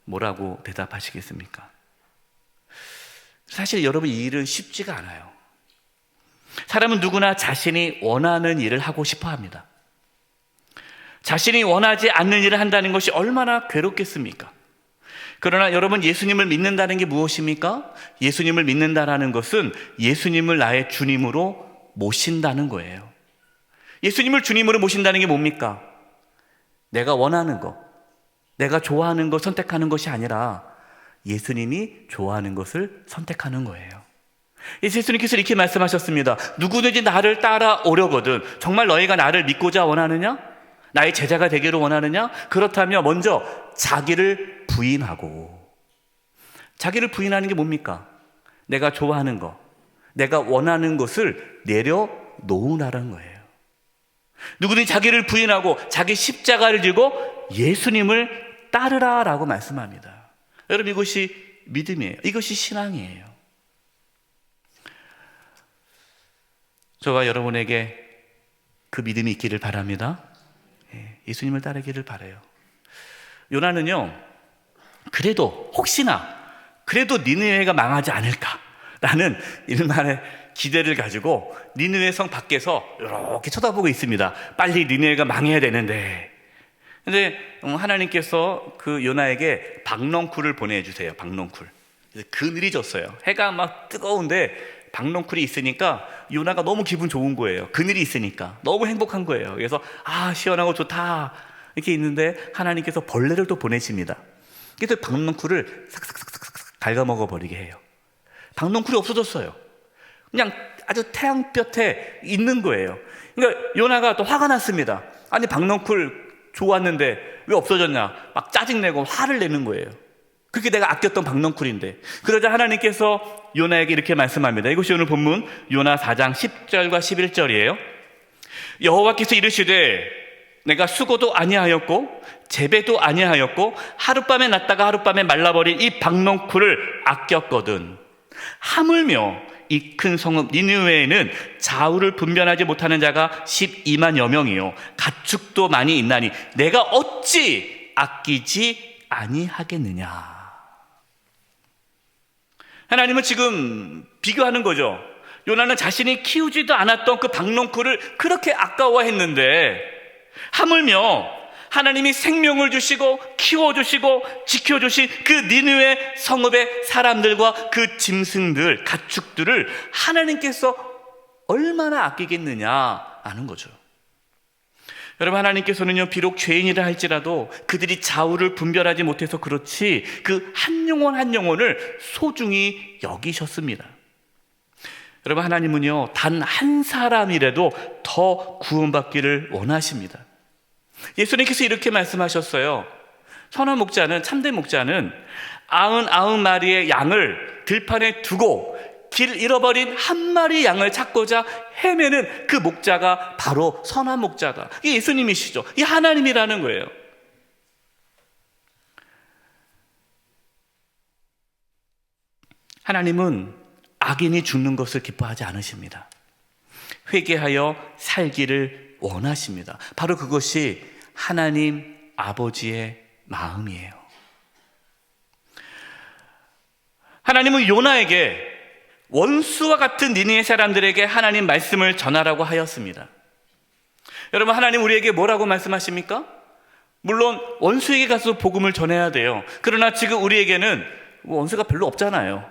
뭐라고 대답하시겠습니까? 사실 여러분, 이 일은 쉽지가 않아요. 사람은 누구나 자신이 원하는 일을 하고 싶어 합니다. 자신이 원하지 않는 일을 한다는 것이 얼마나 괴롭겠습니까? 그러나 여러분, 예수님을 믿는다는 게 무엇입니까? 예수님을 믿는다는 것은 예수님을 나의 주님으로 모신다는 거예요. 예수님을 주님으로 모신다는 게 뭡니까? 내가 원하는 것, 내가 좋아하는 것 선택하는 것이 아니라 예수님이 좋아하는 것을 선택하는 거예요. 예수님께서 이렇게 말씀하셨습니다. 누구든지 나를 따라오려거든 정말 너희가 나를 믿고자 원하느냐? 나의 제자가 되기를 원하느냐? 그렇다면 먼저 자기를 부인하고, 자기를 부인하는 게 뭡니까? 내가 좋아하는 것, 내가 원하는 것을 내려놓으라는 거예요. 누구든지 자기를 부인하고 자기 십자가를 지고 예수님을 따르라라고 말씀합니다. 여러분, 이것이 믿음이에요. 이것이 신앙이에요. 저와 여러분에게 그 믿음이 있기를 바랍니다. 예수님을 따르기를 바라요. 요나는요, 그래도 혹시나 그래도 니느웨가 망하지 않을까라는 일만의 기대를 가지고 니느웨 성 밖에서 이렇게 쳐다보고 있습니다. 빨리 니느웨가 망해야 되는데. 근데 하나님께서 그 요나에게 박넝쿨을 보내주세요. 박넝쿨. 그래서 그늘이 졌어요. 해가 막 뜨거운데 박넝쿨이 있으니까 요나가 너무 기분 좋은 거예요. 그늘이 있으니까 너무 행복한 거예요. 그래서 시원하고 좋다 이렇게 있는데 하나님께서 벌레를 또 보내십니다. 그래서 박넝쿨을 삭삭삭삭삭 갉아먹어 버리게 해요. 박넝쿨이 없어졌어요. 그냥 아주 태양볕에 있는 거예요. 그러니까 요나가 또 화가 났습니다. 아니, 박넝쿨 좋았는데 왜 없어졌냐, 막 짜증내고 화를 내는 거예요. 그게 내가 아꼈던 박넝쿨인데. 그러자 하나님께서 요나에게 이렇게 말씀합니다. 이것이 오늘 본문 요나 4장 10절과 11절이에요. 여호와께서 이르시되 내가 수고도 아니하였고 재배도 아니하였고 하룻밤에 났다가 하룻밤에 말라버린 이 박넝쿨을 아꼈거든. 하물며 이 큰 성읍 니느웨에는 좌우를 분별하지 못하는 자가 12만여 명이요 가축도 많이 있나니 내가 어찌 아끼지 아니하겠느냐. 하나님은 지금 비교하는 거죠. 요나는 자신이 키우지도 않았던 그 박넝쿨을 그렇게 아까워했는데 하물며 하나님이 생명을 주시고 키워주시고 지켜주신 그 니느웨 성읍의 사람들과 그 짐승들, 가축들을 하나님께서 얼마나 아끼겠느냐 하는 거죠. 여러분, 하나님께서는요, 비록 죄인이라 할지라도 그들이 좌우를 분별하지 못해서 그렇지 그 한 영혼 한 영혼을 소중히 여기셨습니다. 여러분, 하나님은요, 단 한 사람이라도 더 구원받기를 원하십니다. 예수님께서 이렇게 말씀하셨어요. 선한 목자는, 참된 목자는 99마리의 양을 들판에 두고 길 잃어버린 한 마리 양을 찾고자 헤매는 그 목자가 바로 선한 목자다. 이게 예수님이시죠. 이 하나님이라는 거예요. 하나님은 악인이 죽는 것을 기뻐하지 않으십니다. 회개하여 살기를 원하십니다. 바로 그것이 하나님 아버지의 마음이에요. 하나님은 요나에게 원수와 같은 니느웨 사람들에게 하나님 말씀을 전하라고 하였습니다. 여러분, 하나님 우리에게 뭐라고 말씀하십니까? 물론 원수에게 가서 복음을 전해야 돼요. 그러나 지금 우리에게는 원수가 별로 없잖아요.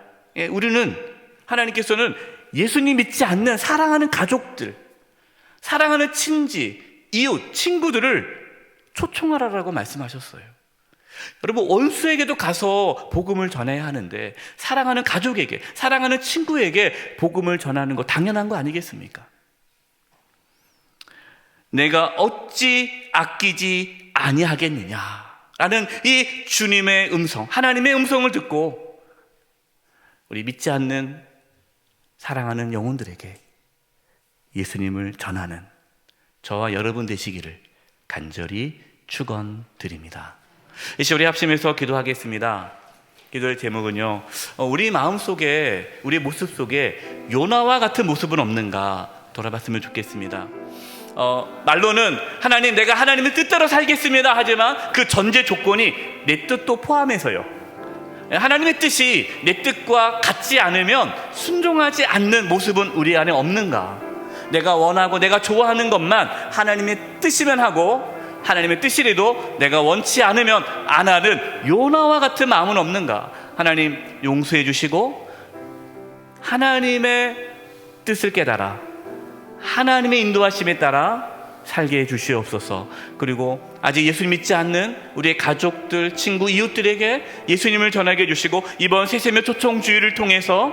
우리는, 하나님께서는 예수님 믿지 않는 사랑하는 가족들, 사랑하는 친지, 이웃, 친구들을 초청하라고 말씀하셨어요. 여러분, 원수에게도 가서 복음을 전해야 하는데 사랑하는 가족에게, 사랑하는 친구에게 복음을 전하는 거 당연한 거 아니겠습니까? 내가 어찌 아끼지 아니하겠느냐라는 이 주님의 음성, 하나님의 음성을 듣고 우리 믿지 않는 사랑하는 영혼들에게 예수님을 전하는 저와 여러분 되시기를 간절히 축원드립니다. 이 시간 우리 합심해서 기도하겠습니다. 기도의 제목은요, 우리 마음속에, 우리 모습 속에 요나와 같은 모습은 없는가 돌아봤으면 좋겠습니다. 말로는 하나님, 내가 하나님의 뜻대로 살겠습니다 하지만 그 전제 조건이 내 뜻도 포함해서요, 하나님의 뜻이 내 뜻과 같지 않으면 순종하지 않는 모습은 우리 안에 없는가? 내가 원하고 내가 좋아하는 것만 하나님의 뜻이면 하고 하나님의 뜻이라도 내가 원치 않으면 안 하는 요나와 같은 마음은 없는가? 하나님 용서해 주시고 하나님의 뜻을 깨달아 하나님의 인도하심에 따라 살게 해 주시옵소서. 그리고 아직 예수님 믿지 않는 우리의 가족들, 친구, 이웃들에게 예수님을 전하게 해주시고 이번 새세며 초청주의를 통해서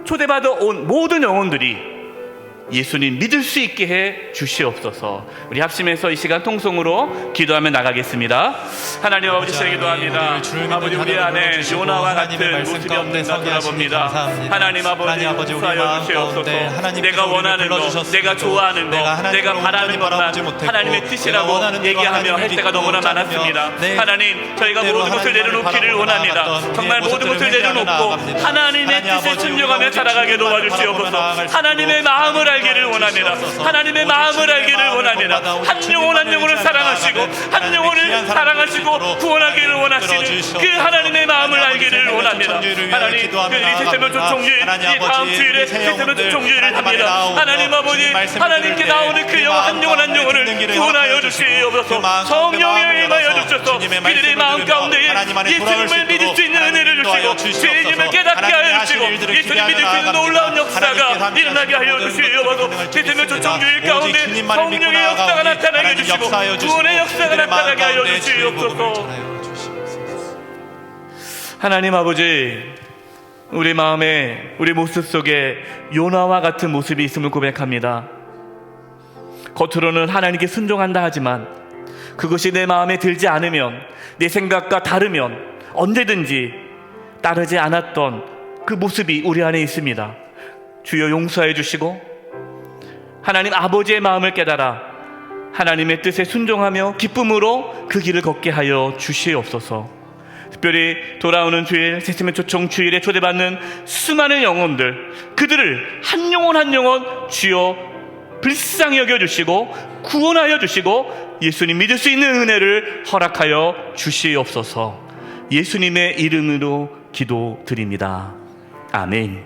초대받아 온 모든 영혼들이 예수님 믿을 수 있게 해 주시옵소서. 우리 합심해서 이 시간 통성으로 기도하며 나가겠습니다. 하나님 아버지, 제가 기도합니다. 아버지, 우리 안에 요나와 같은 모습이 없는가 돌아봅니다. 하나님 아버지, 용서하여 주시옵소서. 내가 원하는 것, 내가 좋아하는 것, 내가 바라는 것만 하나님의 뜻이라고 얘기하며 할 때가 너무나 많았습니다. 하나님, 저희가 모든 것을 내려놓기를 원합니다. 정말 모든 것을 내려놓고 하나님의 뜻에 순종하며 살아가게 도와주시옵소서. 하나님의 마음을 알기를 원합니다. 하나님의 마음을 알기를 원합니다. 한 영혼 한 영혼을 사랑하시고 한 영혼을 사랑하시고 구원하기를 원하시는 그 하나님의 마음을 알기를 원합니다. 하나님, 그 세세면 초청주일, 이 다음 주일에 세세면 초청주일을 합니다. 하나님 아버지, 하나님께 나오는 그 영혼 한 영혼 한 영혼을 구원하여 주시옵소서. 성령에 임하여 주셔서 그들의 마음 가운데 예수님을 믿을 수 있는 은혜를 주시고 죄인임을 깨닫게 하여 주시고 예수님 믿을 수 있는 놀라운 역사가 일어나게 하여 주시옵소서. 세세면 초청주일 가운데 성령의 역사가 나타나게 해주시고 구원의 역사가 나타나게 하여 주시옵소서. 하나님 아버지, 우리 마음에, 우리 모습 속에 요나와 같은 모습이 있음을 고백합니다. 겉으로는 하나님께 순종한다 하지만 그것이 내 마음에 들지 않으면, 내 생각과 다르면 언제든지 따르지 않았던 그 모습이 우리 안에 있습니다. 주여 용서해 주시고 하나님 아버지의 마음을 깨달아 하나님의 뜻에 순종하며 기쁨으로 그 길을 걷게 하여 주시옵소서. 특별히 돌아오는 주일, 세세면 초청 주일에 초대받는 수많은 영혼들, 그들을 한 영혼 한 영혼 주여 불쌍히 여겨주시고 구원하여 주시고 예수님 믿을 수 있는 은혜를 허락하여 주시옵소서. 예수님의 이름으로 기도드립니다. 아멘.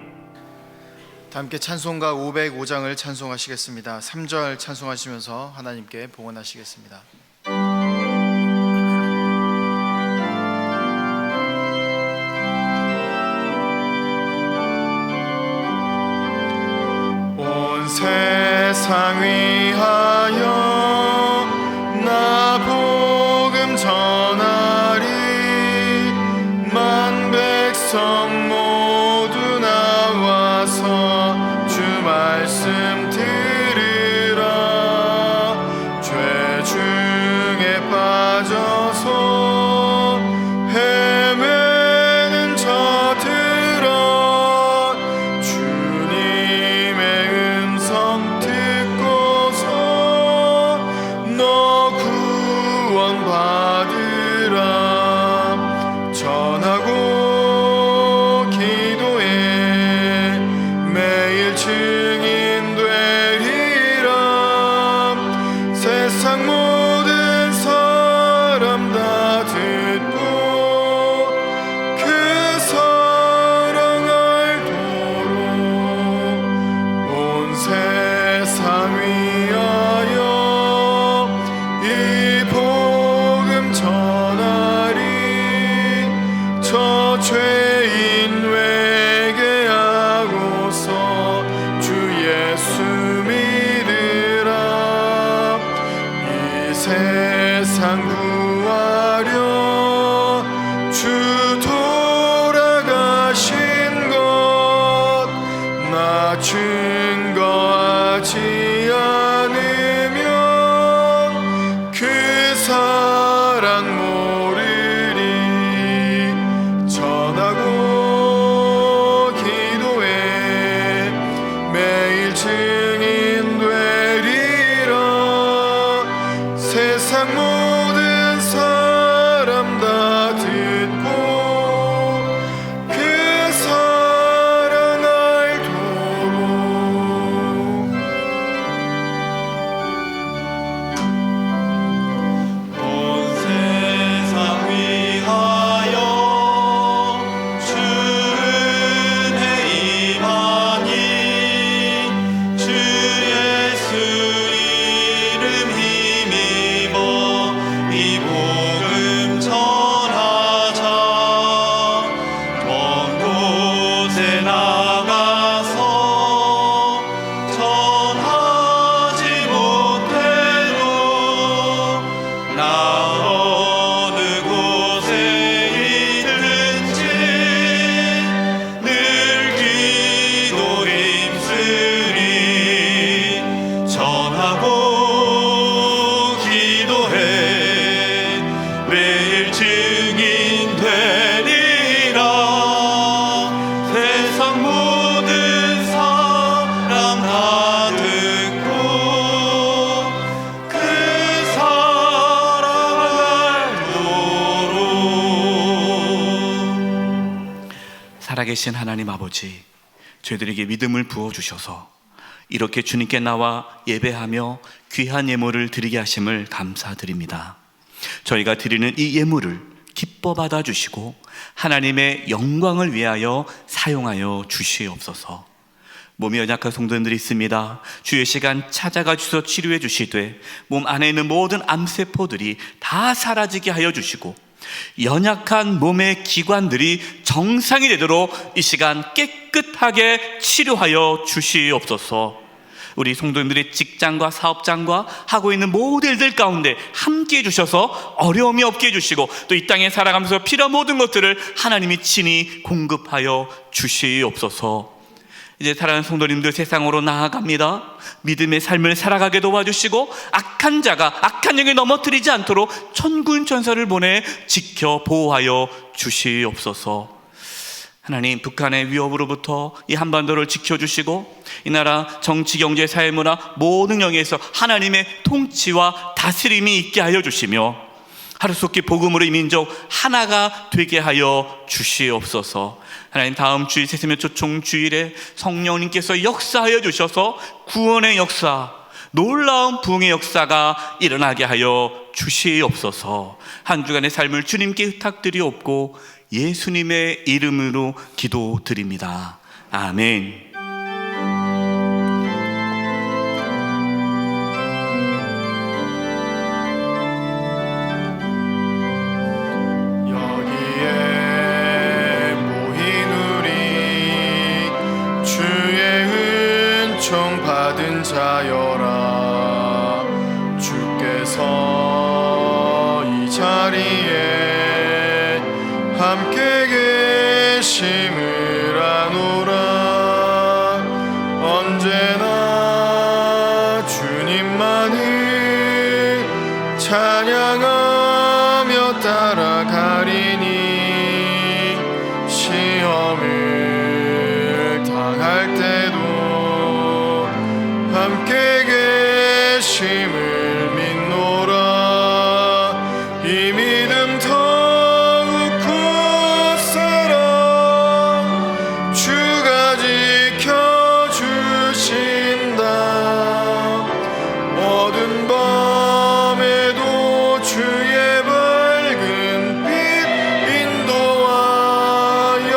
다 함께 찬송가 505장을 찬송하시겠습니다. 3절 찬송하시면서 하나님께 봉헌하시겠습니다. 온 세상 위하여 나 복음 전하리. 만 백성 모두 나와서 주 말씀 들으라. 죄 중에 빠져서 헤매는 자들아, 주님의 음성 듣고서 너 구원 받으라. 전하고 기도해 매일 증인 되리라. 세상 모든 사람 다 듣고 그 사랑 알도록 온 세상 위하여 이 복음 전하리. 저 죄인 회개하고서 주 예수 믿으라. 이 세상 구하려 주 돌아가신 것 나 증거하지 않으면 그 사랑 모르리. 전하고 기도해 매일 증인 되리라. 세상 모든 사람 다 듣고 그 사랑 알도록 온 세상 위하여 주 은혜 임하니. 주 예수 이름 힘입어 이 살아계신 하나님 아버지, 저희들에게 믿음을 부어주셔서 이렇게 주님께 나와 예배하며 귀한 예물을 드리게 하심을 감사드립니다. 저희가 드리는 이 예물을 기뻐 받아주시고 하나님의 영광을 위하여 사용하여 주시옵소서. 몸이 연약한 성도님들이 있습니다. 주의 시간 찾아가 주셔서 치료해 주시되 몸 안에 있는 모든 암세포들이 다 사라지게 하여 주시고 연약한 몸의 기관들이 정상이 되도록 이 시간 깨끗하게 치료하여 주시옵소서. 우리 성도님들의 직장과 사업장과 하고 있는 모든 일들 가운데 함께 해주셔서 어려움이 없게 해주시고 또 이 땅에 살아가면서 필요한 모든 것들을 하나님이 친히 공급하여 주시옵소서. 이제 사랑하는 성도님들, 세상으로 나아갑니다. 믿음의 삶을 살아가게 도와주시고 악한 자가 악한 영에 넘어뜨리지 않도록 천군 천사를 보내 지켜 보호하여 주시옵소서. 하나님, 북한의 위협으로부터 이 한반도를 지켜주시고 이 나라 정치, 경제, 사회, 문화 모든 영역에서 하나님의 통치와 다스림이 있게 하여 주시며 하루속히 복음으로 이 민족 하나가 되게 하여 주시옵소서. 하나님, 다음 주일 세세며 초청 주일에 성령님께서 역사하여 주셔서 구원의 역사, 놀라운 부흥의 역사가 일어나게 하여 주시옵소서. 한 주간의 삶을 주님께 부탁드리옵고 예수님의 이름으로 기도드립니다. 아멘. 받은 자여라. 주께서 이 자리에 함께 계심을 아노라. 언제나 주님만을 찬양하며 따라가리니 시험을 당할 때도 함께 계심을 믿노라. 이 믿음 더욱 굳세라. 주가 지켜주신다. 어두운 밤에도 주의 밝은 빛 인도하여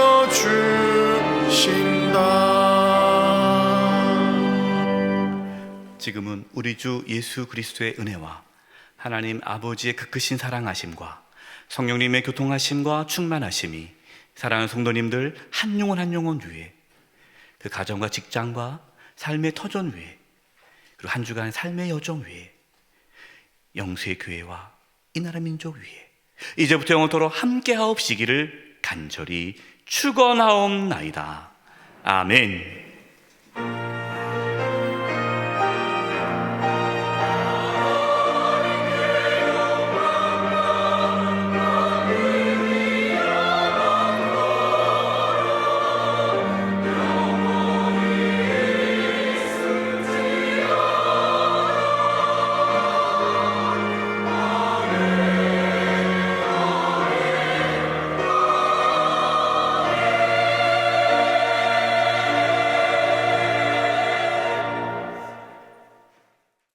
주신다. 지금은 우리 주 예수 그리스도의 은혜와 하나님 아버지의 그 크신 사랑하심과 성령님의 교통하심과 충만하심이 사랑하는 성도님들 한 영혼 한 영혼 위에, 그 가정과 직장과 삶의 터전 위에, 그리고 한 주간 삶의 여정 위에, 영수의 교회와 이 나라 민족 위에 이제부터 영원토록 함께 하옵시기를 간절히 축원하옵나이다. 아멘.